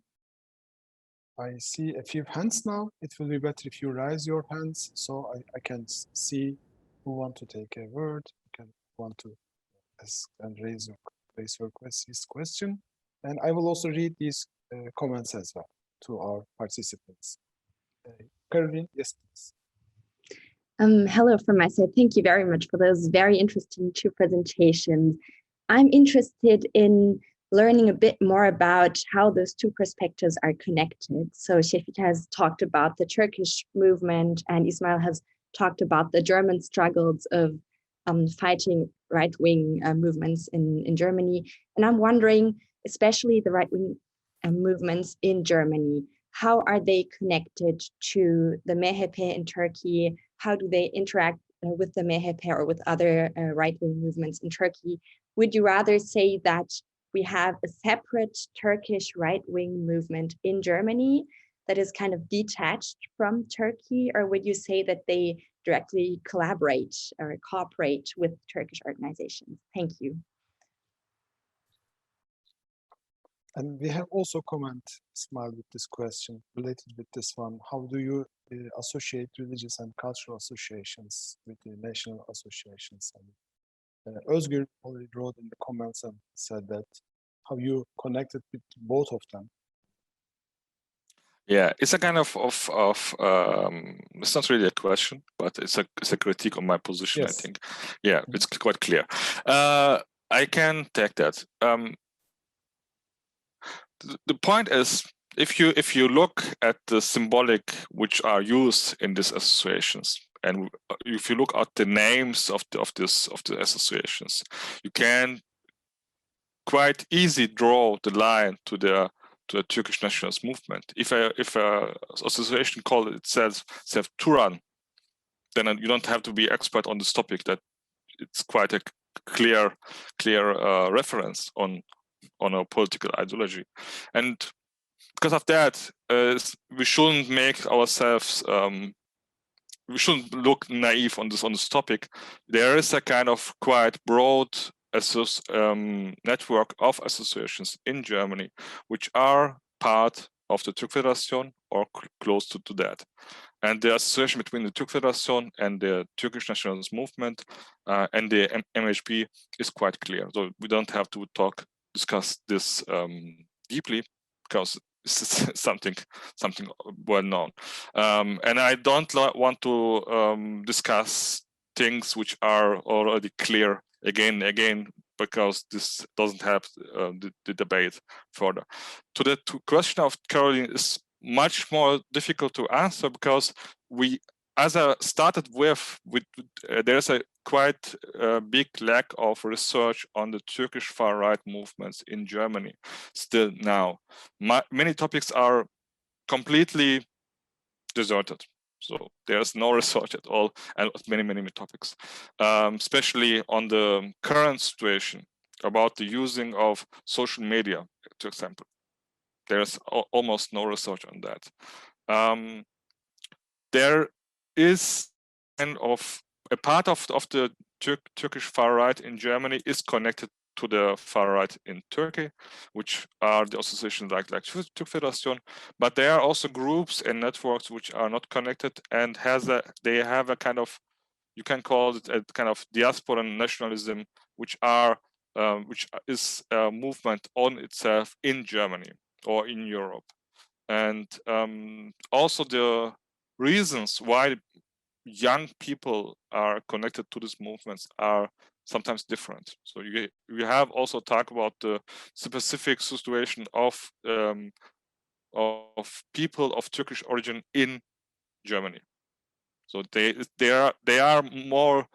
I see a few hands now. It will be better if you raise your hands so I can see who want to take a word, who can want to ask and raise your question. And I will also read these comments as well to our participants. Caroline, yes, please. Hello from my side. Thank you very much for those very interesting two presentations. I'm interested in learning a bit more about how those two perspectives are connected. So Şefik has talked about the Turkish movement and Ismail has talked about the German struggles of fighting right-wing movements in Germany. And I'm wondering, especially the right-wing movements in Germany, how are they connected to the MHP in Turkey? How do they interact with the MHP or with other right-wing movements in Turkey? Would you rather say that we have a separate Turkish right-wing movement in Germany that is kind of detached from Turkey, or would you say that they directly collaborate or cooperate with Turkish organizations? Thank you. And we have also comment, Ismail, with this question related with this one. How do you associate religious and cultural associations with the national associations? And Özgür already wrote in the comments and said that how you connected with both of them. Yeah, it's a kind of it's not really a question, but it's a critique on my position. Yes. I think, yeah, it's quite clear. I can take that. The point is, if you look at the symbolic which are used in these associations, and if you look at the names of the associations, you can quite easily draw the line to the Turkish Nationalist Movement. If a association called itself Turan, then you don't have to be expert on this topic. That it's quite a clear reference on a political ideology, and because of that, we shouldn't make ourselves. We shouldn't look naive on this topic. There is a kind of quite broad network of associations in Germany, which are part of the Türk Federation or close to that. And the association between the Türk Federation and the Turkish Nationalist Movement and the MHP is quite clear. So we don't have to discuss this deeply, because it's something well known. And I don't want to discuss things which are already clear again, because this doesn't have the debate further. To the question of Caroline is much more difficult to answer, because we, as I started with there's a quite big lack of research on the Turkish far-right movements in Germany still now. Many topics are completely deserted. So there's no research at all, and many topics, especially on the current situation about the using of social media, for example. There's almost no research on that. There is kind of a part of the Turkish far right in Germany is connected to the far right in Turkey, which are the associations like Türk Federation, but there are also groups and networks which are not connected and they have a kind of, you can call it a kind of diaspora nationalism, which is a movement on itself in Germany or in Europe. And also the reasons why young people are connected to these movements are sometimes different. So you have also talked about the specific situation of people of Turkish origin in Germany. So they are more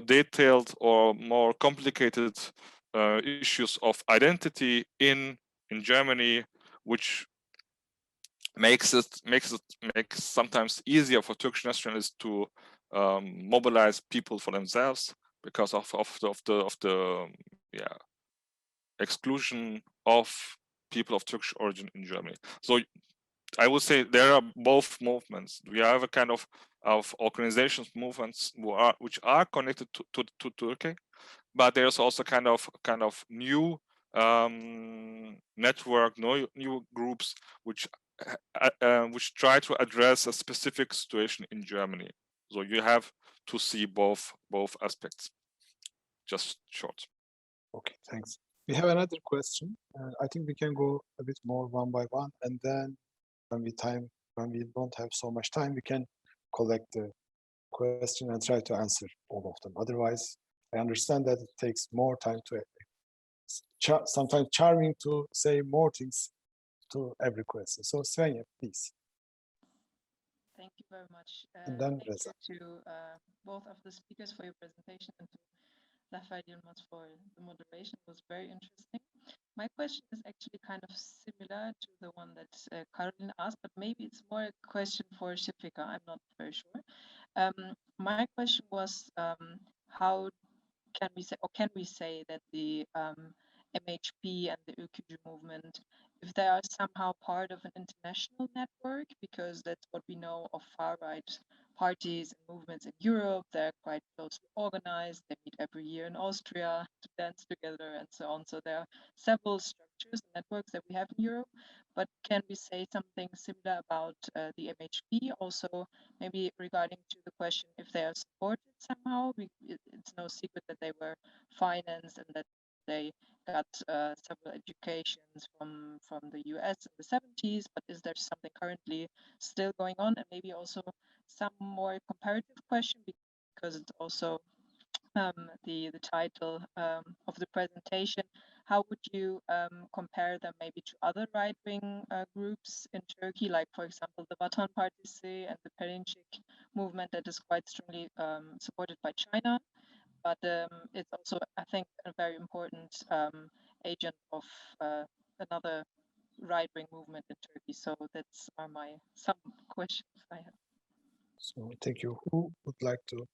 detailed or more complicated issues of identity in Germany, which makes sometimes easier for Turkish nationalists to mobilize people for themselves because of the exclusion of people of Turkish origin in Germany. So I would say there are both movements. We have a kind of organizations, movements which are connected to Turkey, but there's also kind of new network, new groups which try to address a specific situation in Germany. So you have to see both aspects. Just short. Okay, thanks. We have another question. I think we can go a bit more one by one, and then when we don't have so much time, we can collect the question and try to answer all of them. Otherwise, I understand that it takes more time to sometimes charming to say more things to every question. So Svenja, please. Thank you very much. And then thank Reza. you to both of the speakers for your presentation and to Lafayette for the moderation. It was very interesting. My question is actually kind of similar to the one that Caroline asked, but maybe it's more a question for Şefika. I'm not very sure. My question was, how can we say that the MHP and the Ülkücü movement, if they are somehow part of an international network, because that's what we know of far-right parties and movements in Europe. They're quite closely organized. They meet every year in Austria to dance together and so on. So there are several structures and networks that we have in Europe. But can we say something similar about the MHP? Also, maybe regarding to the question if they are supported somehow. It's no secret that they were financed and that they got several educations from the US in the 70s, but is there something currently still going on? And maybe also some more comparative question, because it's also the title of the presentation. How would you compare them maybe to other right-wing groups in Turkey, like, for example, the Vatan Partisi and the Perinçek movement that is quite strongly supported by China? But it's also, I think, a very important agent of another right-wing movement in Turkey. So that's some questions I have. So thank you. Who would like to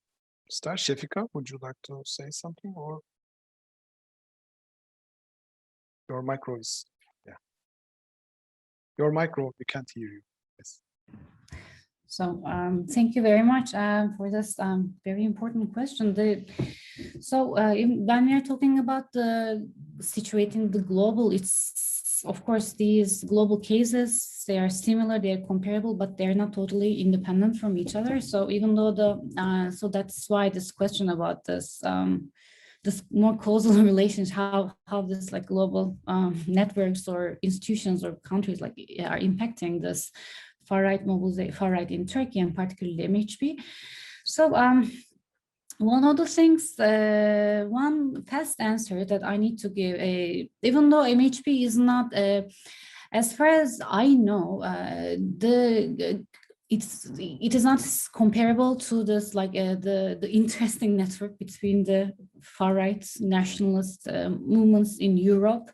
start? Şefika, would you like to say something, or your micro is, yeah. Your micro, we can't hear you. Yes. So thank you very much for this very important question. When we are talking about situating the global, it's of course these global cases, they are similar, they are comparable, but they're not totally independent from each other. So even though so that's why this question about this more causal relations, how this like global networks or institutions or countries like are impacting this far-right mobilization, far-right in Turkey, and particularly MHP. So one of the things, one fast answer that I need to give, even though MHP is not, as far as I know, it is not comparable to this like the interesting network between the far-right nationalist movements in Europe.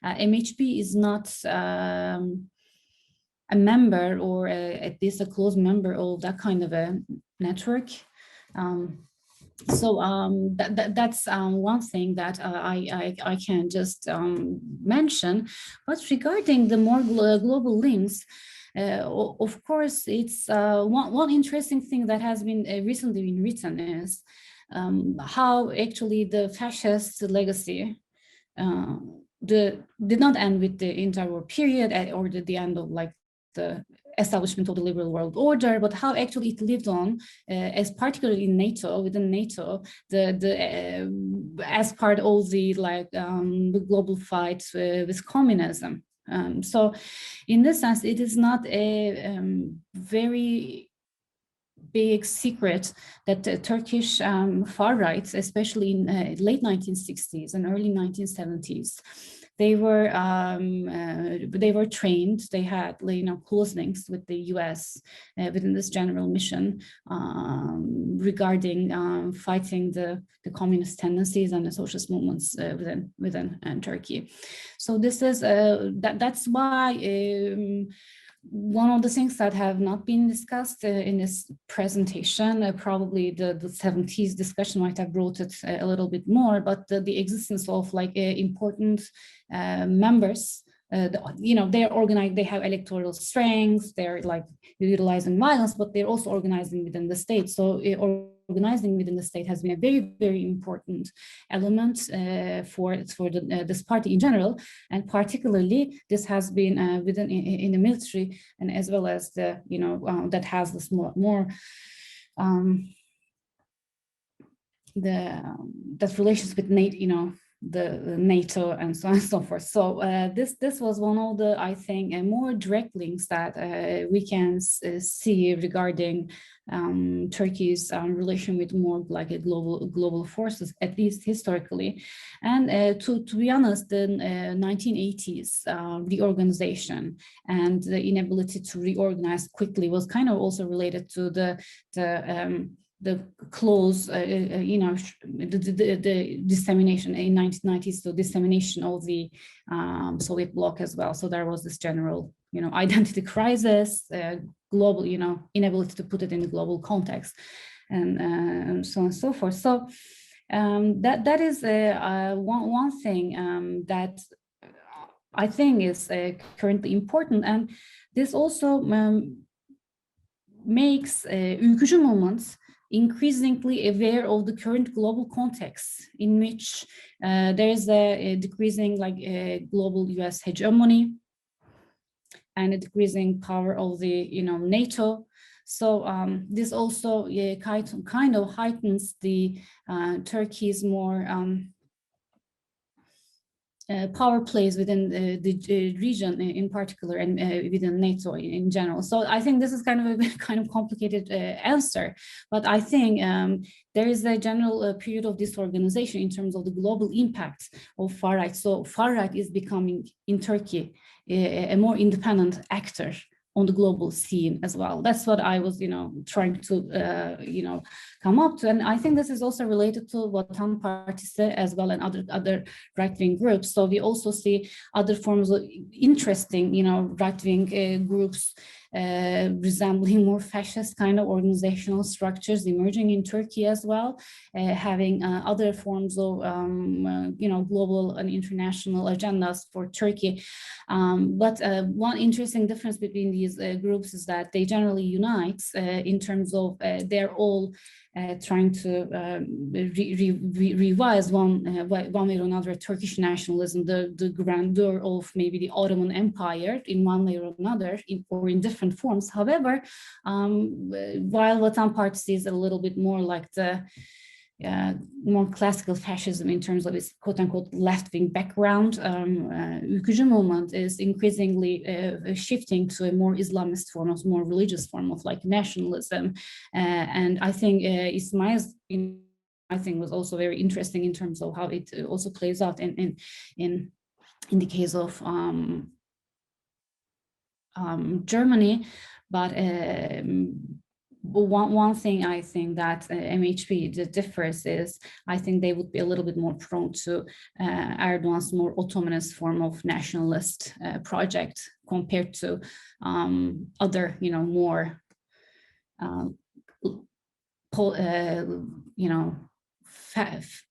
MHP is not a member, or at least a close member of that kind of a network. That's one thing that I can just mention. But regarding the more global links, of course, it's one interesting thing that has been recently been written is how actually the fascist legacy did not end with the interwar period or the end of like the establishment of the liberal world order, but how actually it lived on, as particularly in NATO, within NATO, as part of the like the global fight with communism. So, in this sense, it is not a very big secret that the Turkish far right, especially in late 1960s and early 1970s, they were trained. They had, you know, close links with the U.S. Within this general mission regarding fighting the communist tendencies and the socialist movements within Turkey. So this is that's why. One of the things that have not been discussed in this presentation, probably the 70s discussion might have brought it a little bit more, but the existence of like important members, you know, they're organized, they have electoral strength, they're like utilizing violence, but they're also organizing within the state. So organizing within the state has been a very, very important element for this party in general, and particularly this has been within in the military, and as well as the, you know, that has this more that relations with NATO, you know, the NATO and so on and so forth. So this was one of the, I think, more direct links that we can see regarding Turkey's relation with more like a global forces, at least historically. And to be honest, the 1980s reorganization and the inability to reorganize quickly was kind of also related to the close, you know, the dissemination in 1990s, so dissemination of the Soviet bloc as well. So there was this general, you know, identity crisis, global, you know, inability to put it in the global context, and so on and so forth. So that is one thing that I think is currently important, and this also makes Ülkücü movements increasingly aware of the current global context in which there is a decreasing like global US hegemony and a decreasing power of the, you know, NATO. So this also kind of heightens the Turkey's more power plays within the region in particular, and within NATO in general. So I think this is kind of a complicated answer, but I think there is a general period of disorganization in terms of the global impact of far right. So far right is becoming in Turkey a more independent actor on the global scene as well. That's what I was, you know, trying to, you know, come up to. And I think this is also related to what Vatan Partisi as well, and other right-wing groups. So we also see other forms of interesting, you know, right-wing groups resembling more fascist kind of organizational structures emerging in Turkey as well, having other forms of, you know, global and international agendas for Turkey. But one interesting difference between these groups is that they generally unite in terms of they're all trying to revise one way or another Turkish nationalism, the grandeur of maybe the Ottoman Empire in one way or another, or in different forms. However, while Vatan Partisi is a little bit more like the more classical fascism in terms of its quote-unquote left-wing background, Ülkücü movement is increasingly shifting to a more Islamist form, a more religious form of like nationalism. And I think Ismail's, I think, was also very interesting in terms of how it also plays out in the case of Germany. But one thing I think that MHP differs is, I think they would be a little bit more prone to Erdogan's more autonomous form of nationalist project compared to other, you know, more,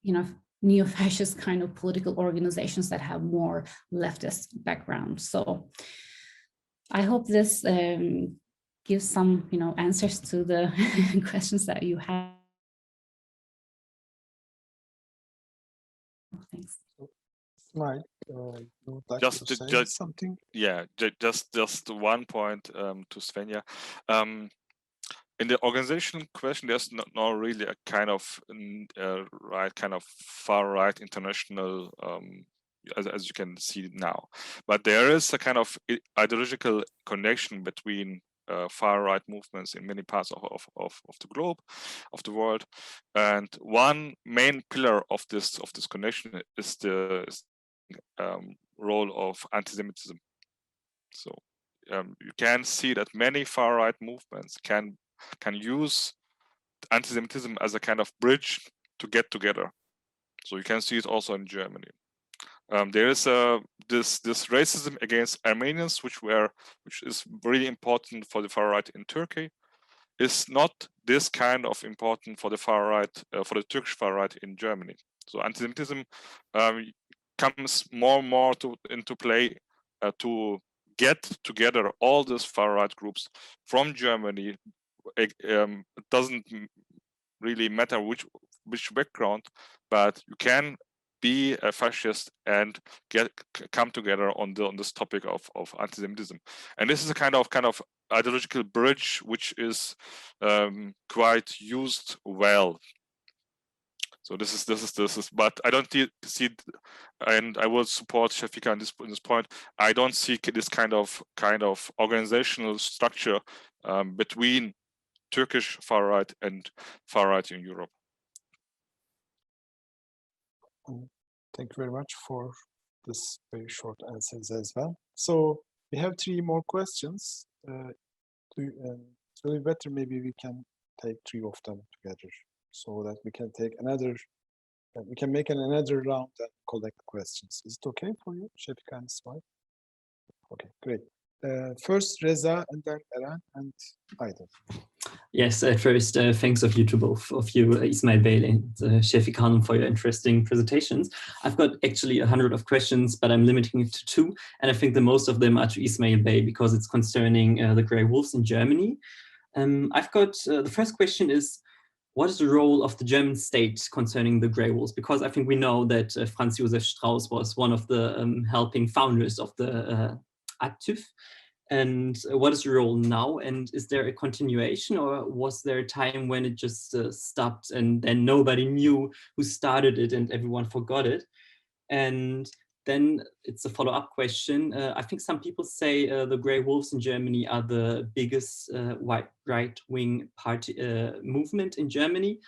you know, neo-fascist kind of political organizations that have more leftist background. So I hope this gives some, you know, answers to the questions that you have. Thanks. Smile, you would like to say something? Yeah, just one point to Svenja. In the organization question, there's not really a kind of far right international, as you can see now, but there is a kind of ideological connection between far-right movements in many parts of the globe, of the world, and one main pillar of this connection is the role of anti-Semitism. So you can see that many far-right movements can use anti-Semitism as a kind of bridge to get together. So you can see it also in Germany. There is this racism against Armenians, which is really important for the far right in Turkey, is not this kind of important for the far right, for the Turkish far right in Germany. So anti-Semitism comes more and more into play to get together all these far right groups from Germany. It doesn't really matter which background, but you can be a fascist and come together on this topic of anti-Semitism. And this is a kind of ideological bridge which is quite used well. So this is, but I don't see, and I will support Shafika on this point. I don't see this kind of organizational structure between Turkish far right and far right in Europe. Thank you very much for this very short answers as well. So we have 3 more questions. So better maybe we can take 3 of them together, so that we can take another. We can make another round and collect questions. Is it okay for you, Shafika and Ismail? Okay, great. First Reza, and then Eren and Aydın. Yes, first, thanks to both of you, Ismail Bey and Shafika Hanım, for your interesting presentations. I've got actually 100 of questions, but I'm limiting it to 2. And I think the most of them are to Ismail Bey because it's concerning the grey wolves in Germany. I've got, the first question is, what is the role of the German state concerning the grey wolves? Because I think we know that Franz Josef Strauss was one of the helping founders of the Aktiv. And what is the role now? And is there a continuation, or was there a time when it just stopped and then nobody knew who started it and everyone forgot it? And then it's a follow-up question. I think some people say the grey wolves in Germany are the biggest right-wing party movement in Germany,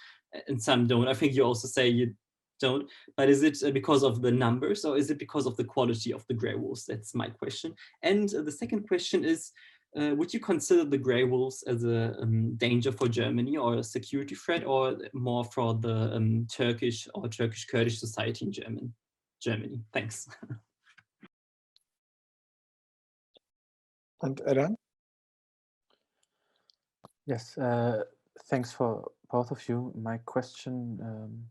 and some don't. I think you also say you don't, but is it because of the numbers, or is it because of the quality of the grey wolves? That's my question. And the second question is, would you consider the grey wolves as a danger for Germany or a security threat, or more for the Turkish or Turkish Kurdish society in Germany? Thanks. And Eren? Yes, thanks for both of you. My question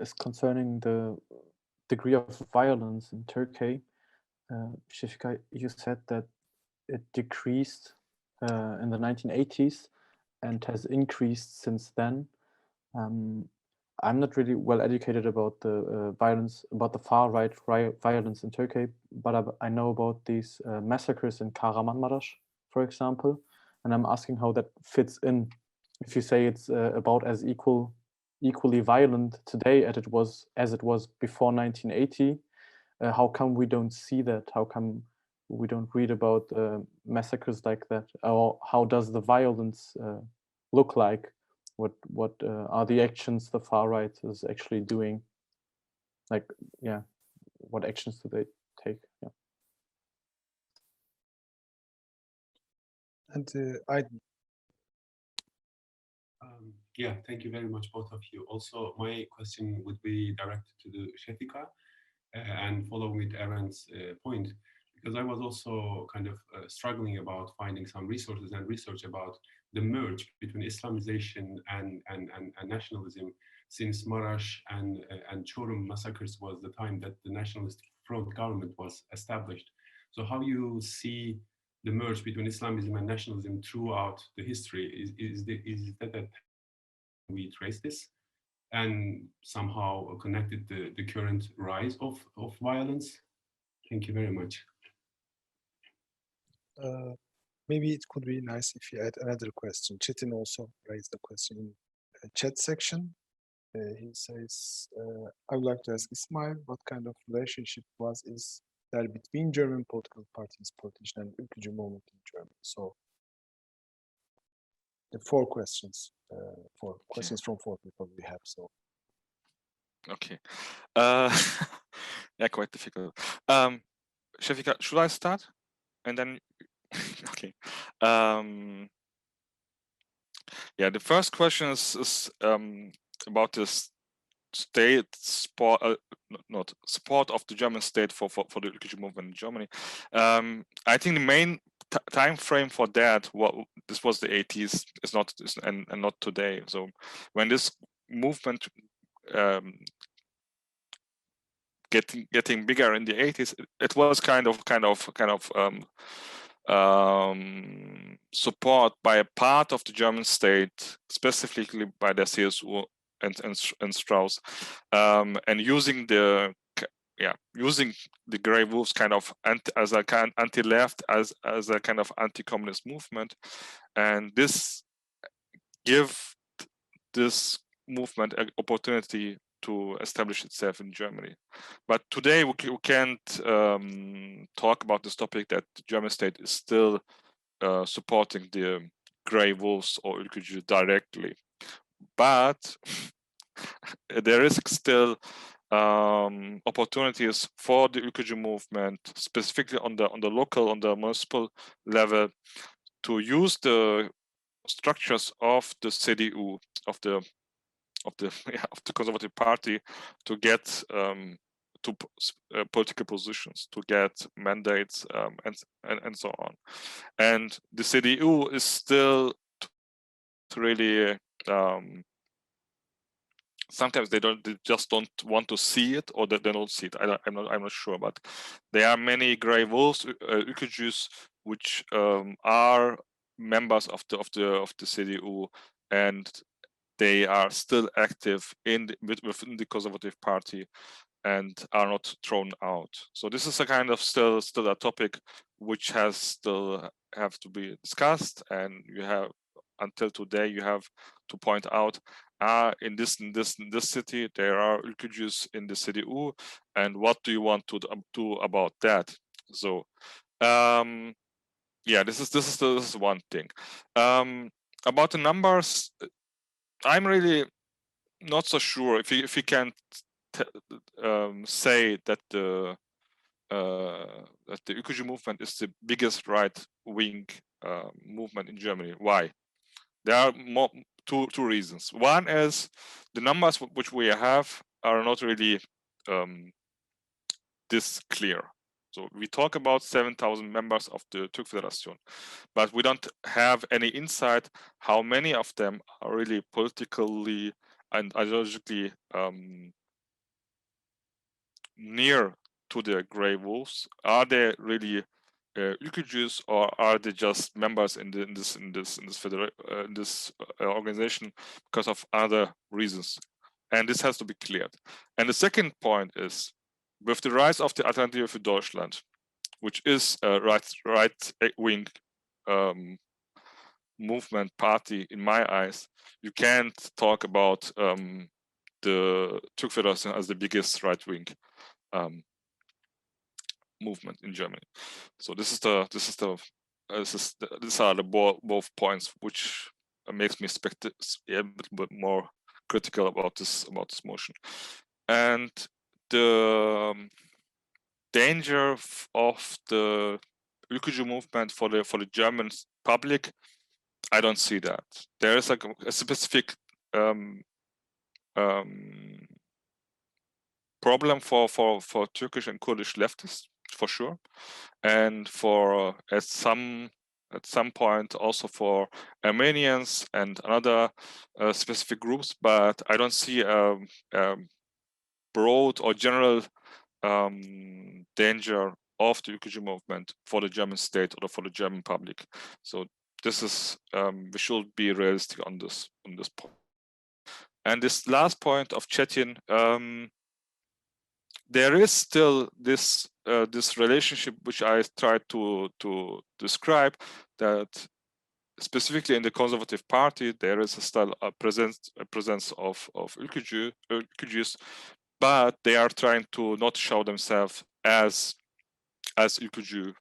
is concerning the degree of violence in Turkey. Shafika, you said that it decreased in the 1980s and has increased since then. I'm not really well educated about the violence, about the far-right violence in Turkey, but I know about these massacres in Kahramanmaraş, for example, and I'm asking how that fits in. If you say it's about as equally violent today as it was before 1980, how come we don't see that? How come we don't read about massacres like that? Or how does the violence look like? What are the actions the far right is actually doing? Like, yeah, what actions do they take? Yeah. And Aydın. Yeah, thank you very much, both of you. Also, my question would be directed to the Shafika and following with Eren's point, because I was also kind of struggling about finding some resources and research about the merge between Islamization and nationalism, since Maraş and Çorum massacres was the time that the Nationalist Front government was established. So how you see the merge between Islamism and nationalism throughout the history? Is that we trace this and somehow connected the current rise of violence? Thank you very much. Maybe it could be nice if you add another question. Çetin also raised the question in the chat section. He says, I would like to ask Ismail, what kind of relationship is there between German political parties, politicians, and Ülkücü movement in Germany? So the 4 questions, questions from 4 people we have. So Okay. Yeah, quite difficult. Shafika, should I start? And then, okay. Yeah, the first question is about this state support, not support of the German state for the Ülkücü movement in Germany. I think the main time frame for that, this was the 80s, and not today. So when this movement getting bigger in the 80s, it was kind of support by a part of the German state, specifically by the CSU and Strauss, and using the Grey Wolves kind of as a kind anti-left, as a kind of anti-communist movement, and this give this movement an opportunity to establish itself in Germany. But today we can't talk about this topic that the German state is still supporting the Grey Wolves or Ülkücü directly. But there is still opportunities for the Ülkücü movement, specifically on the local, on the municipal level, to use the structures of the CDU, of the Conservative Party, to get to political positions, to get mandates, and so on. And the CDU is still really sometimes they just don't want to see it, or they don't see it. I'm not sure, but there are many Grey Wolves, Ülkücüs, which are members of the CDU, and they are still active within the Conservative Party and are not thrown out. So this is a kind of still a topic which has still have to be discussed, and you have until today you have to point out in this city there are Ülkücüs in the CDU, and what do you want to do about that? So yeah, this is one thing. About the numbers, I'm really not so sure if you can say that the Ülkücü movement is the biggest right-wing movement in Germany. Why? There are two reasons. One is the numbers which we have are not really this clear. So we talk about 7,000 members of the Türk Federation, but we don't have any insight how many of them are really politically and ideologically near to the Grey Wolves. Are they really Ülkücüs, or are they just members in this organization because of other reasons? And this has to be cleared. And the second point is, with the rise of the Alternative für Deutschland, which is a right-wing movement party, in my eyes, you can't talk about the Türk Federation as the biggest right-wing movement in Germany. So these are the both points which makes me a little bit more critical about this motion. And the danger of the Ülkücü movement for the German public, I don't see that. There is like a specific problem for Turkish and Kurdish leftists, for sure, and for at some point also for Armenians and other specific groups, but I don't see a broad or general danger of the Ülkücü movement for the German state or for the German public. So this is we should be realistic on this point. And this last point of Çetin, there is still this relationship which I tried to describe, that specifically in the Conservative Party there is still a presence of Ülkücüs, but they are trying to not show themselves as Ülkücüs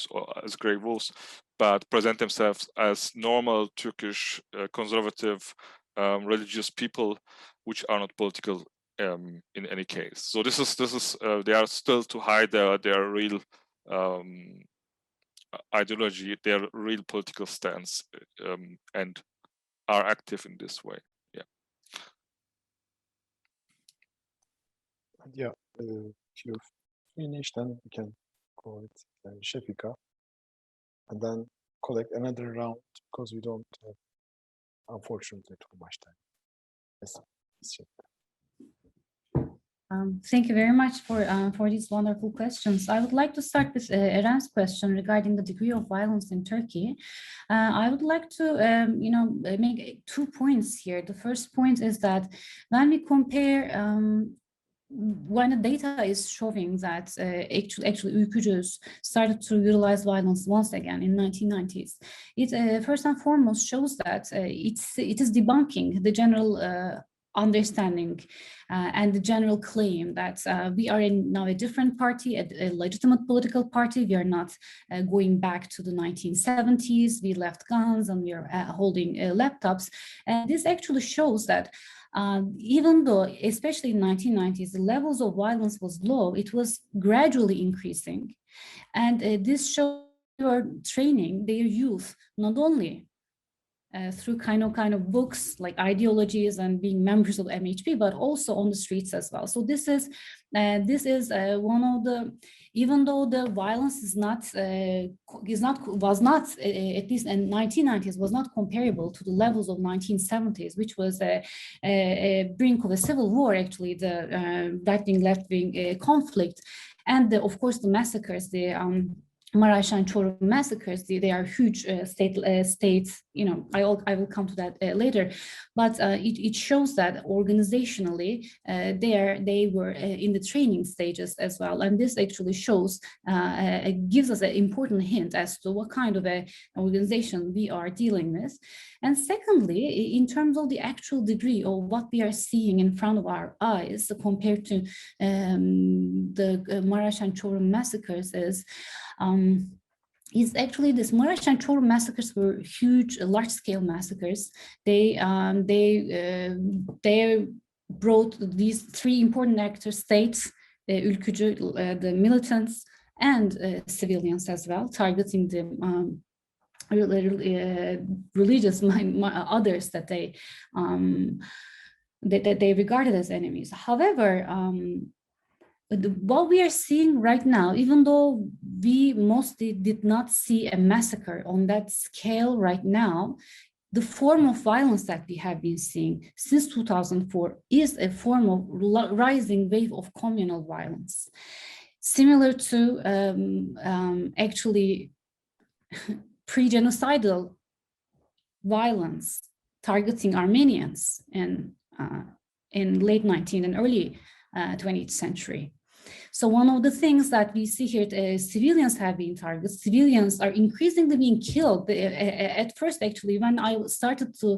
or as Grey Wolves, but present themselves as normal Turkish conservative religious people which are not political in any case. So this is they are still to hide their real ideology, their real political stance, and are active in this way. Yeah. Yeah. If you finish, then we can call it Shefika, and then collect another round because we don't have, unfortunately, too much time. Yes. Thank you very much for these wonderful questions. I would like to start with Eren's question regarding the degree of violence in Turkey. I would like to, make 2 points here. The first point is that when we compare, when the data is showing that actually Ülkücüs started to utilize violence once again in 1990s, it first and foremost shows that it is debunking the general understanding and the general claim that we are now a different party, a legitimate political party. We are not going back to the 1970s. We left guns and we are holding laptops. And this actually shows that even though, especially in 1990s, the levels of violence was low, it was gradually increasing. And this shows your training their youth, not only through kind of books like Ideologies and being members of MHP, but also on the streets as well. So this is one of the, even though the violence was not at least in 1990s was not comparable to the levels of 1970s, which was a brink of a civil war, actually, the right-wing, left-wing conflict, and of course the massacres, the Maraş and Çorum massacres, they are huge states, I will come to that later, but it shows that organizationally they were in the training stages as well, and this actually shows, gives us an important hint as to what kind of an organization we are dealing with. And secondly, in terms of the actual degree of what we are seeing in front of our eyes compared to the Maraş and Çorum massacres is actually this Maraş and Çorum massacres were huge, large-scale massacres. They brought these 3 important actor states, Ülkücü, the militants, and civilians as well, targeting the religious others that they regarded as enemies. However, what we are seeing right now, even though we mostly did not see a massacre on that scale right now, the form of violence that we have been seeing since 2004 is a form of rising wave of communal violence, similar to actually pre-genocidal violence targeting Armenians in late 19th and early 20th century. So one of the things that we see here, civilians have been targeted. Civilians are increasingly being killed. At first, actually, when I started to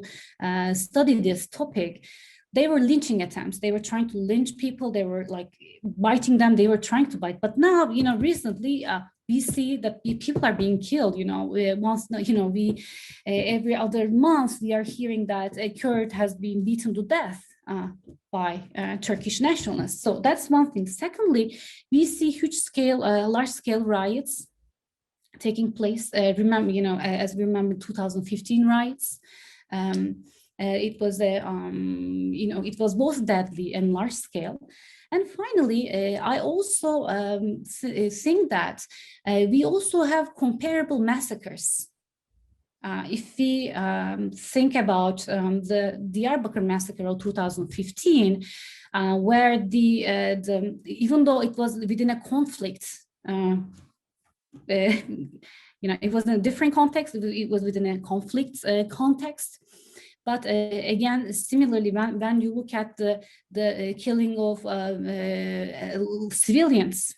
study this topic, they were lynching attempts. They were trying to lynch people. They were like biting them. They were trying to bite. But now, recently, we see that people are being killed. Every other month we are hearing that a Kurd has been beaten to death by Turkish nationalists. So that's one thing. Secondly, we see large-scale riots taking place. As we remember, 2015 riots. It was it was both deadly and large scale. And finally, I also think that we also have comparable massacres. If we think about the Diyarbakır massacre of 2015, where even though it was within a conflict, it was in a different context. It was within a conflict context. But again, similarly, when you look at the killing of civilians,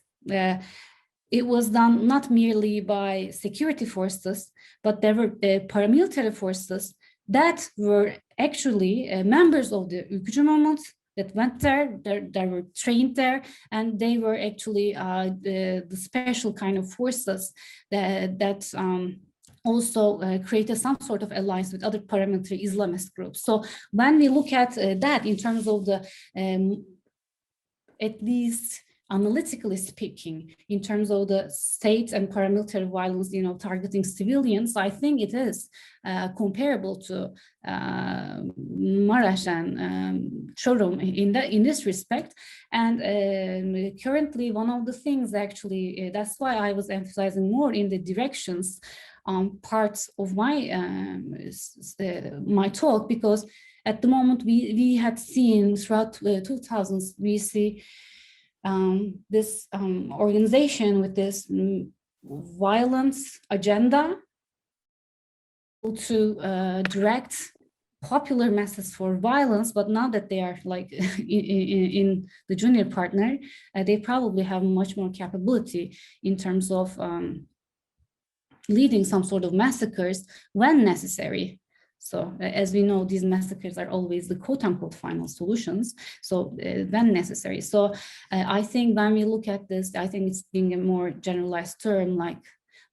it was done not merely by security forces, but there were paramilitary forces that were actually members of the Ülkücü movement that went there, that were trained there, and they were actually the special kind of forces that also created some sort of alliance with other paramilitary Islamist groups. So when we look at that in terms of the at least analytically speaking, in terms of the state and paramilitary violence, targeting civilians, I think it is comparable to Maraş and Çorum in this respect. And currently, one of the things actually, that's why I was emphasizing more in the directions parts of my talk, because at the moment we had seen throughout the 2000s, we see this organization with this violence agenda to direct popular masses for violence, but now that they are like in the junior partner, they probably have much more capability in terms of leading some sort of massacres when necessary. So as we know, these massacres are always the quote-unquote final solutions, so when necessary. So I think when we look at this, I think it's being a more generalized term, like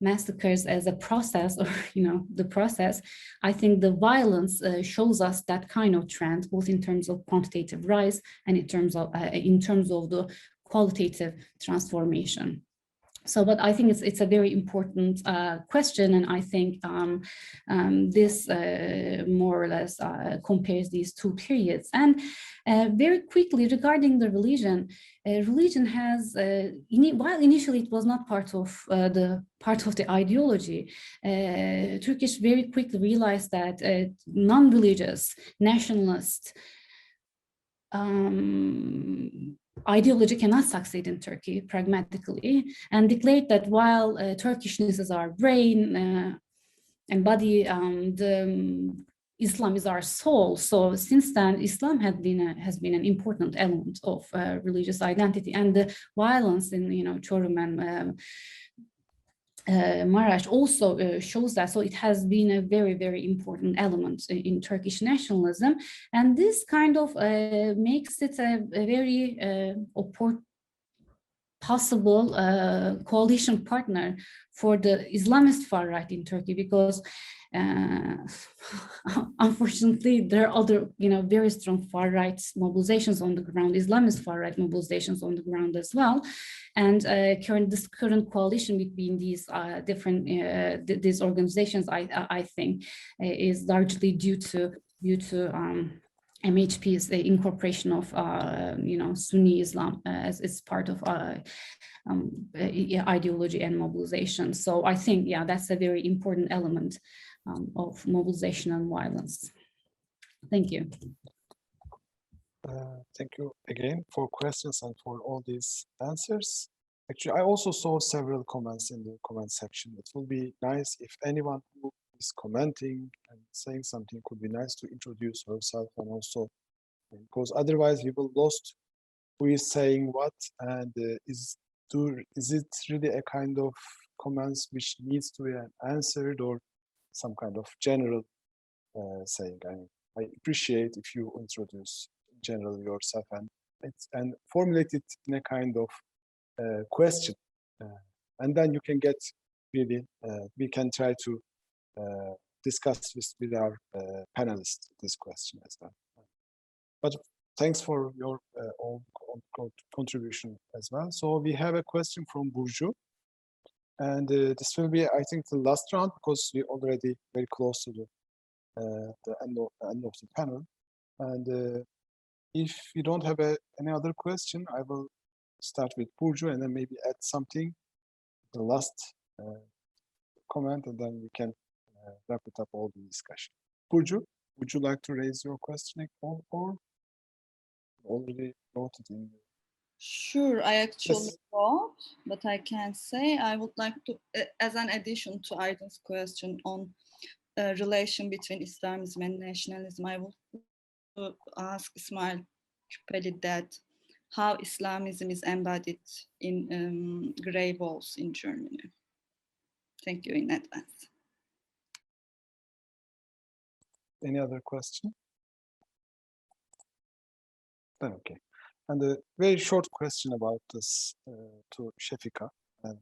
massacres as a process, or the process. I think the violence shows us that kind of trend, both in terms of quantitative rise and in terms of the qualitative transformation. So, but I think it's a very important question, and I think this more or less compares these two periods. And very quickly regarding the religion, religion has, while initially it was not part of the ideology, Turkish very quickly realized that non-religious, nationalist ideology cannot succeed in Turkey pragmatically, and declared that while Turkishness is our brain and body, Islam is our soul. So since then, Islam has been an important element of religious identity, and the violence in Çorum and Maraş also shows that. So it has been a very, very important element in Turkish nationalism, and this kind of makes it a very possible coalition partner for the Islamist far right in Turkey, because unfortunately there are other very strong far right mobilizations on the ground, Islamist far right mobilizations on the ground as well. And this current coalition between these different these organizations, I think, is largely due to MHP's incorporation of Sunni Islam as part of ideology and mobilization. So I think, yeah, that's a very important element of mobilization and violence. Thank you. Thank you again for questions and for all these answers. Actually, I also saw several comments in the comment section. It will be nice if anyone who is commenting and saying something could be nice to introduce herself, and also because otherwise we will lost who is saying what, and is it really a kind of comments which needs to be answered, or some kind of general saying. I appreciate if you introduce generally yourself and formulate it in a kind of question, and then you can get really we can try to discuss with our panelists this question as well. But thanks for your all contribution as well. So we have a question from Burcu, and this will be, I think, the last round, because we're already very close to the end of the panel. And if you don't have any other question, I will start with Burcu and then maybe add something, the last comment, and then we can wrap it up all the discussion. Burcu, would you like to raise your question or already wrote it in? Sure, I actually wrote, but I can say I would like to, as an addition to Aydın's question on relation between Islamism and nationalism, I would ask Ismail Küpeli that how Islamism is embodied in grey walls in Germany. Thank you in advance. Any other question? Then okay. And a very short question about this to Şefika. And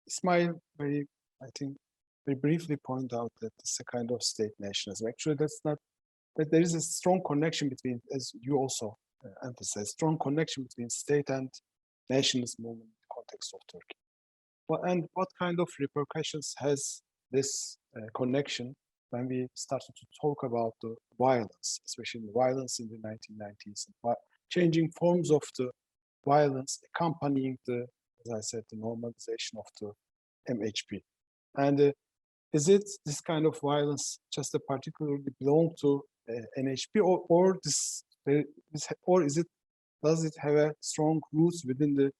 Ismail very briefly point out that it's a kind of state nationalism. Actually, that's not, but there is a strong connection between, as you also emphasize strong connection between state and nationalist movement in the context of Turkey. Well, and what kind of repercussions has this connection when we started to talk about the violence, especially the violence in the 1990s, and changing forms of the violence accompanying the, as I said, the normalization of the MHP. And is it this kind of violence just a particularly belong to NHP, or is it, does it have a strong roots within the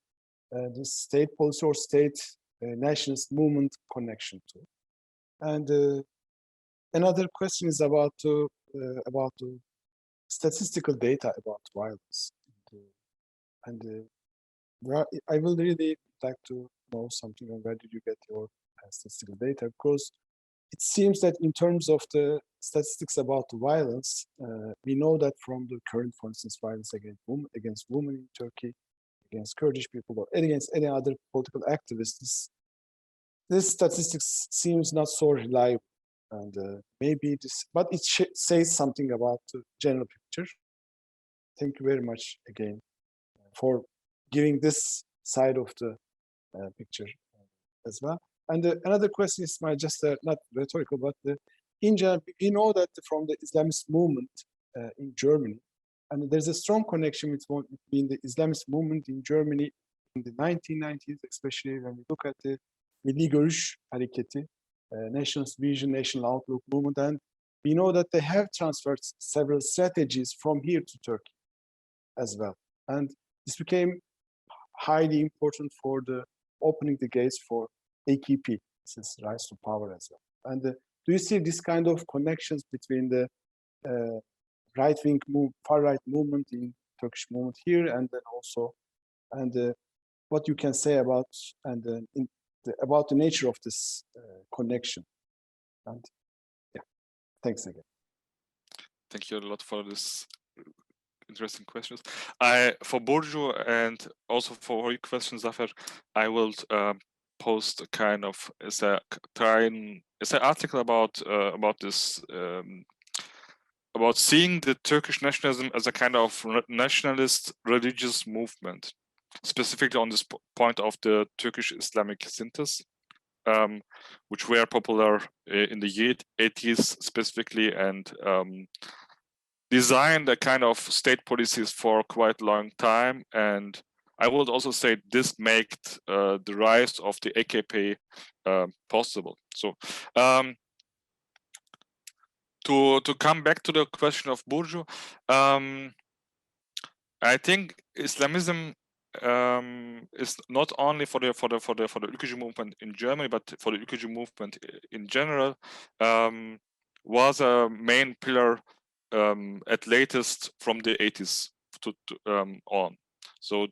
state policy or state nationalist movement connection to? And another question is about the statistical data about violence. I will really like to know something on where did you get your statistical data, because it seems that in terms of the statistics about the violence, we know that from the current, for instance, violence against women in Turkey, against Kurdish people, or against any other political activists, this statistics seems not so reliable. And maybe this, but it says something about the general picture. Thank you very much again for giving this side of the picture as well. And another question is just not rhetorical, but in general, we know that from the Islamist movement in Germany, and there's a strong connection between the Islamist movement in Germany in the 1990s, especially when we look at the Milli Görüş Hareketi, Nationalist Vision, National Outlook movement, and we know that they have transferred several strategies from here to Turkey as well. And this became highly important for the opening the gates for AKP, since rise to power as well. And do you see this kind of connections between the right-wing far-right movement in Turkish movement here, and then also, and what you can say about about the nature of this connection? And yeah, thanks again. Thank you a lot for this interesting questions. For Burcu and also for your questions, Zafer, I will post a kind of it's an article about this about seeing the Turkish nationalism as a kind of nationalist religious movement, specifically on this point of the Turkish Islamic synthesis, which were popular in the 80s specifically, and designed a kind of state policies for quite a long time. And I would also say this made the rise of the AKP possible. So to come back to the question of Burcu, I think Islamism is not only for the Ülkücü movement in Germany, but for the Ülkücü movement in general, was a main pillar at latest from the 80s on. So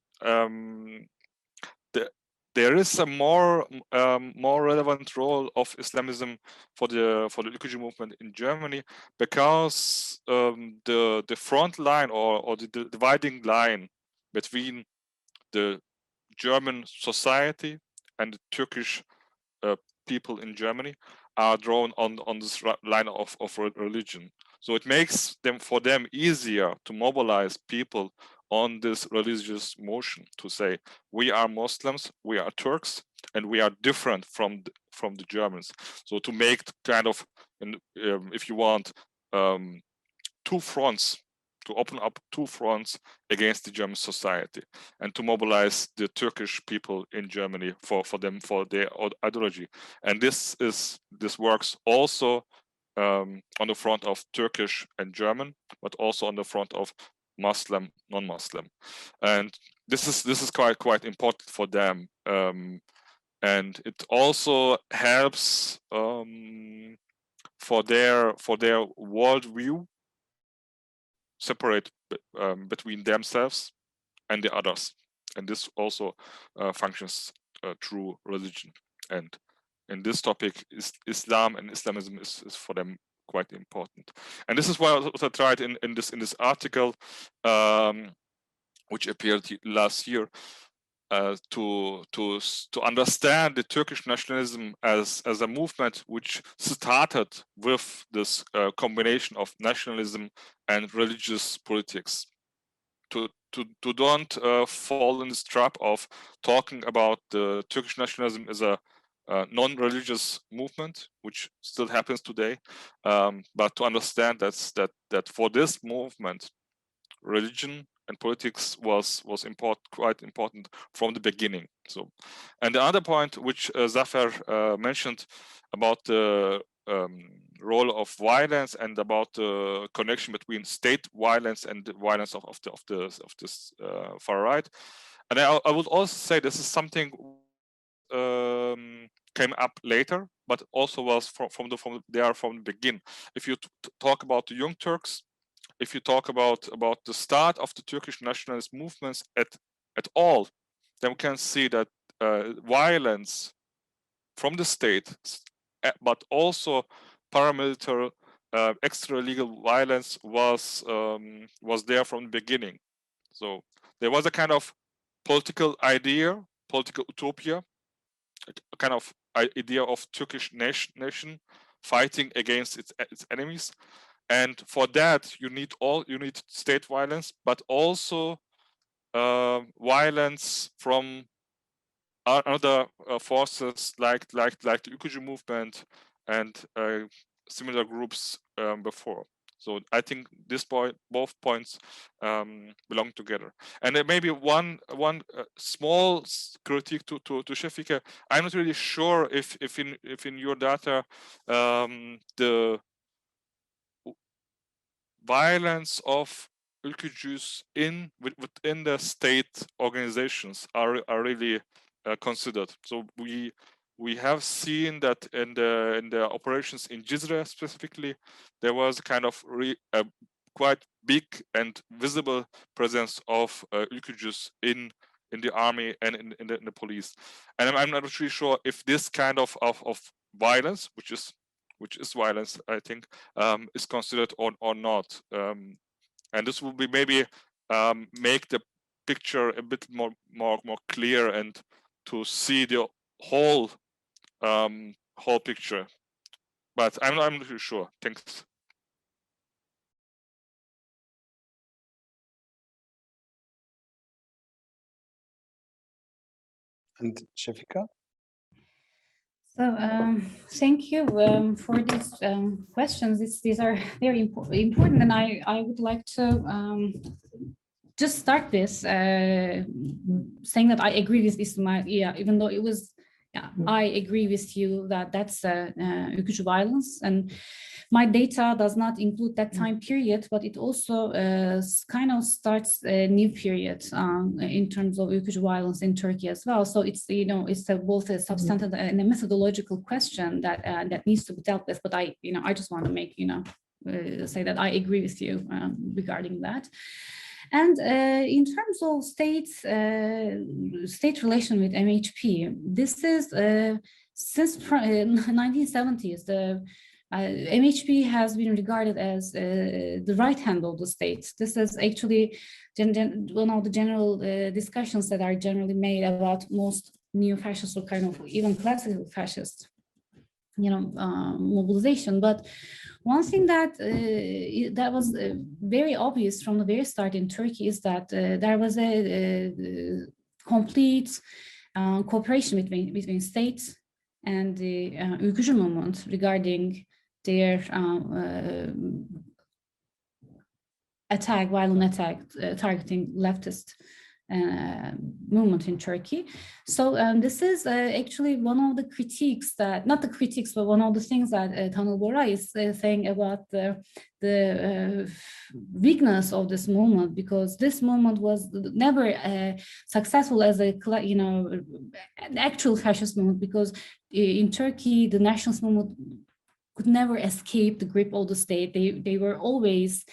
there is a more relevant role of Islamism for the Ülkücü movement in Germany, because the front line or the dividing line between the German society and the Turkish people in Germany are drawn on this line of religion. So it makes for them easier to mobilize people on this religious motion, to say we are Muslims, we are Turks, and we are different from the Germans. So to make kind of, if you want, two fronts, to open up two fronts against the German society, and to mobilize the Turkish people in Germany for their ideology. And this works also on the front of Turkish and German, but also on the front of Muslim, non-Muslim. And this is quite important for them. And it also helps for their worldview, separate between themselves and the others. And this also functions through religion. And in this topic, Islam and Islamism is for them quite important. And this is what I tried in this article, which appeared last year, to understand the Turkish nationalism as a movement which started with this combination of nationalism and religious politics. don't fall in this trap of talking about the Turkish nationalism as a non-religious movement, which still happens today, but to understand that for this movement, religion and politics was quite important from the beginning. So, and the other point which Zafer mentioned about the role of violence and about the connection between state violence and the violence of this far right, and I would also say this is something came up later, but also was from the beginning. If you talk about the Young Turks, if you talk about the start of the Turkish nationalist movements at all, then we can see that violence from the state, but also paramilitary extra-legal violence was there from the beginning. So there was a kind of political idea, political utopia, a kind of idea of Turkish nation fighting against its enemies. And for that, you need state violence, but also violence from other forces like the Ülkü movement and similar groups before. So I think both points belong together. And there may be one small critique to Şefika. I'm not really sure if in your data the violence of ülkücüs within the state organizations are really considered. So we have seen that in the operations in Cizre specifically, there was a kind of quite big and visible presence of ülkücüs in the army and in the police. And I'm not really sure if this kind of violence, which is violence, I think, is considered or not. And this will be maybe make the picture a bit more clear and to see the whole picture. But I'm not really sure. Thanks. And Şefika? So thank you for these questions. These are very important, and I would like to just start this saying that I agree with Ismail. Yeah, even though it was, I agree with you that that's ülkücü violence, and my data does not include that time period, but it also kind of starts a new period in terms of ülkücü violence in Turkey as well. So it's it's both a substantive and a methodological question that that needs to be dealt with. But I just want to make say that I agree with you regarding that. And in terms of state relation with MHP, this is since 1970s, the MHP has been regarded as the right hand of the state. This is actually one of the general discussions that are generally made about most neo-fascist or kind of even classical fascist mobilization. But one thing that that was very obvious from the very start in Turkey is that there was a complete cooperation between states and the ülkücü movement regarding their violent attack targeting leftist movement in Turkey. So this is actually one of the critiques that, not the critiques, but one of the things that Tanıl Bora is saying about the weakness of this movement, because this movement was never successful as a actual fascist movement, because in Turkey the nationalist movement could never escape the grip of the state. They were always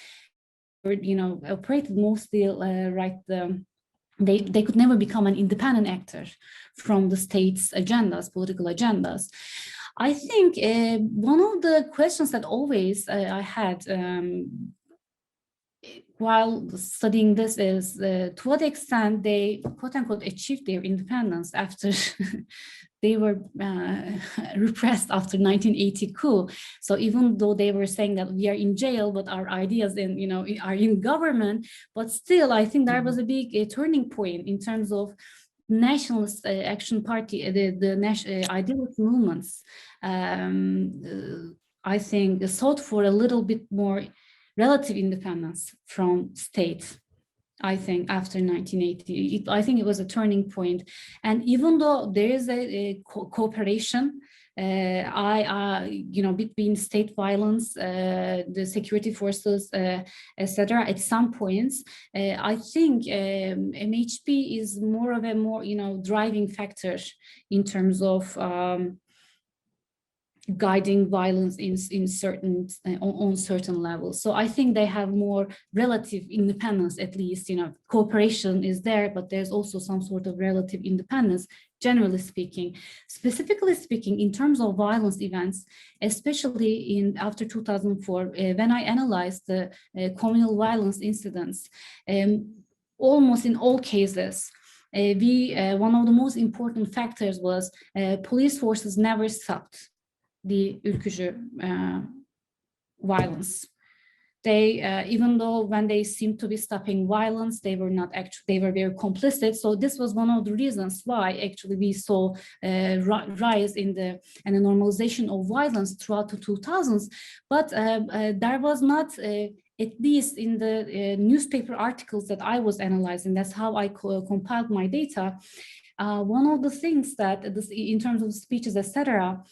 operated mostly right. They could never become an independent actor from the state's agendas, political agendas. I think one of the questions that always I had while studying this is to what extent they quote unquote achieved their independence after they were repressed after 1980 coup. So even though they were saying that we are in jail, but our ideas are in government, but still I think there was a big turning point in terms of Nationalist Action Party, the idealist movements. I think sought for a little bit more relative independence from state. I think after 1980, I think it was a turning point. And even though there is a cooperation, between state violence, the security forces, etc. At some points, I think MHP is more of a driving factor in terms of guiding violence in certain on certain levels. So I think they have more relative independence, at least, cooperation is there, but there's also some sort of relative independence, generally speaking. Specifically speaking, in terms of violence events, especially after 2004, when I analyzed the communal violence incidents, almost in all cases, one of the most important factors was police forces never stopped the Ülkücü violence. They, even though when they seemed to be stopping violence, they were not actually, they were very complicit. So this was one of the reasons why actually we saw a rise in a normalization of violence throughout the 2000s. But there was not, at least in the newspaper articles that I was analyzing, that's how I compiled my data. One of the things that, in terms of speeches, etc.,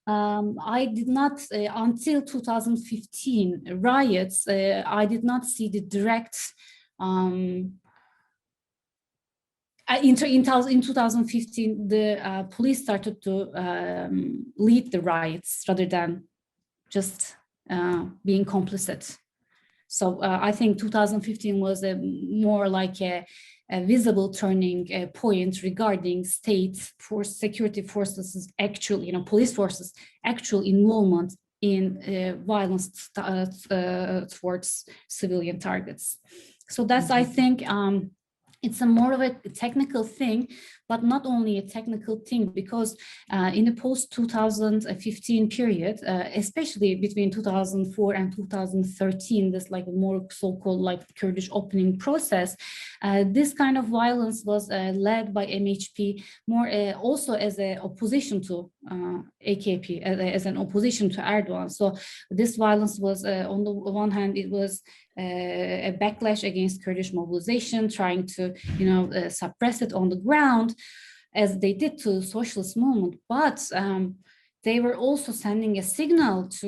I did not, until 2015 riots, I did not see the direct, in 2015, the police started to lead the riots rather than just being complicit. So I think 2015 was more like a visible turning point regarding state force, security forces, actual, police forces, actual involvement in violence towards civilian targets. So that's, I think, it's a more of a technical thing, but not only a technical thing, because in the post-2015 period, especially between 2004 and 2013, this like more so-called like Kurdish opening process, this kind of violence was led by MHP more also as an opposition to AKP, as an opposition to Erdogan. So this violence was, on the one hand, it was a backlash against Kurdish mobilization, trying to, suppress it on the ground, as they did to the socialist movement. But they were also sending a signal to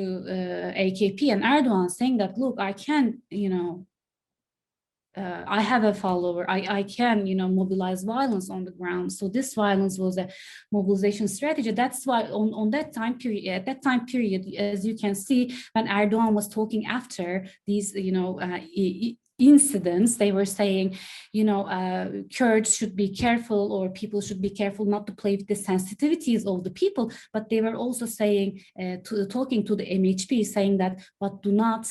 AKP and Erdogan, saying that, look, I can, I have a follower, I can, mobilize violence on the ground. So this violence was a mobilization strategy. That's why on that time period, at that time period, as you can see, when Erdogan was talking after these, incidents, they were saying, Kurds should be careful, or people should be careful not to play with the sensitivities of the people. But they were also saying, talking to the MHP, saying that, but do not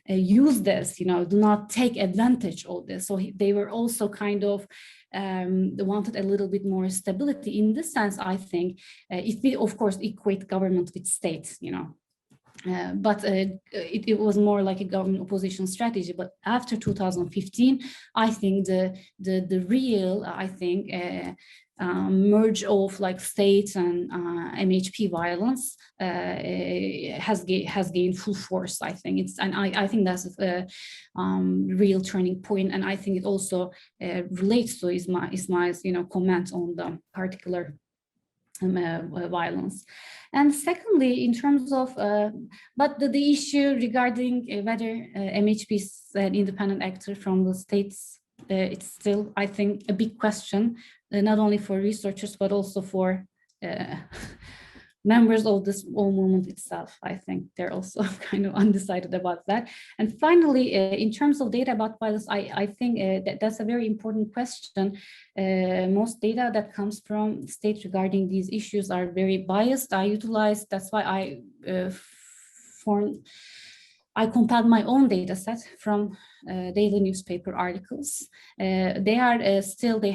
use this, do not take advantage of this. So they were also kind of wanted a little bit more stability. In this sense, I think, if we, of course, equate government with state, but it was more like a government opposition strategy. But after 2015, I think the real, I think, merge of like state and MHP violence has gained full force. I think I think that's a real turning point, and I think it also relates to Ismail's comment on the particular violence. And secondly, in terms of, but the issue regarding whether MHP is an independent actor from the states, it's still, I think, a big question, not only for researchers, but also for members of this whole movement itself. I think they're also kind of undecided about that. And finally, in terms of data about violence, I think that's a very important question. Most data that comes from states regarding these issues are very biased. That's why I compiled my own data set from daily newspaper articles. They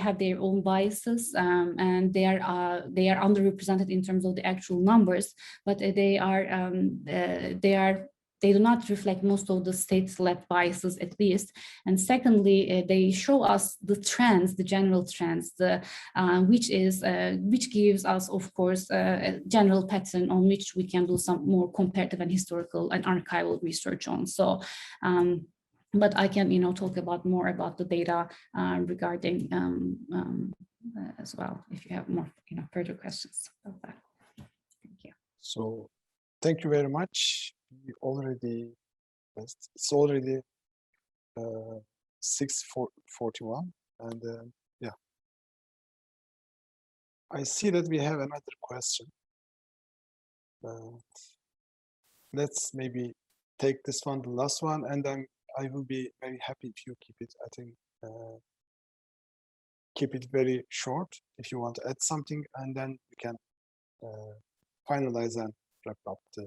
have their own biases, and they are underrepresented in terms of the actual numbers, but they do not reflect most of the state-led biases, at least. And secondly, they show us the trends, the general trends, which gives us, of course, a general pattern on which we can do some more comparative and historical and archival research on. So, but I can, talk more about the data regarding as well, if you have more, further questions about that. Thank you. So, thank you very much. It's already 6:41, and yeah, I see that we have another question. Let's maybe take this one, the last one, and then I will be very happy if you keep it. I think keep it very short if you want to add something, and then we can finalize and wrap up the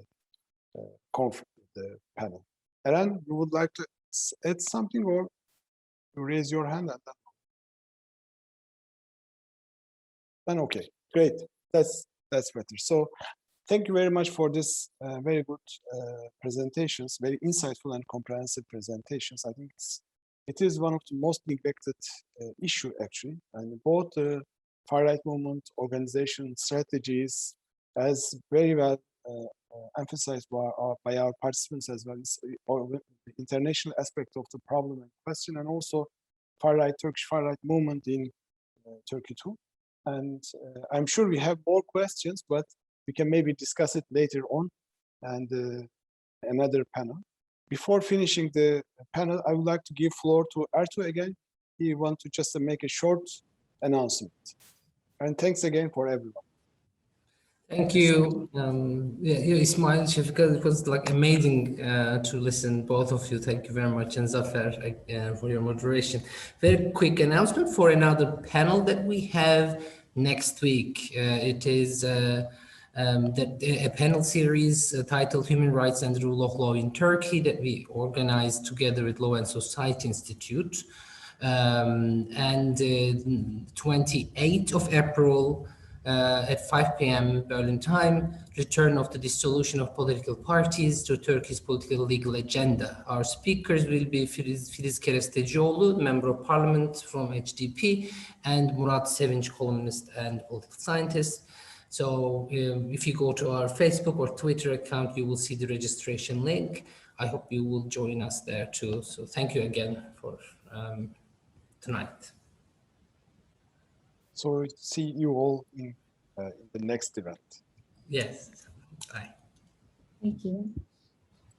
panel. Eren, you would like to add something, or you raise your hand and then okay, great. That's better. So thank you very much for this very good presentations, very insightful and comprehensive presentations. I think it is one of the most neglected issue actually, and both the far right movement organization strategies as very well emphasized by our participants as well, or the international aspect of the problem and question, and also Turkish far right movement in Turkey too. And I'm sure we have more questions, but we can maybe discuss it later on and another panel. Before finishing the panel, I would like to give floor to Ertuğ again. He wants to just make a short announcement. And thanks again for everyone. Thank you. Ismail, Şefika, it was like amazing to listen, both of you. Thank you very much, and Zafer for your moderation. Very quick announcement for another panel that we have next week. It is a panel series titled Human Rights and the Rule of Law in Turkey that we organized together with Law and Society Institute. And 28th of April, at 5 p.m. Berlin time, return of the dissolution of political parties to Turkey's political legal agenda. Our speakers will be Filiz Kerestecioğlu, Member of Parliament from HDP, and Murat Sevinç, columnist and political scientist. So if you go to our Facebook or Twitter account, you will see the registration link. I hope you will join us there too. So thank you again for tonight. So see you all in the next event. Yes. Bye. Thank you.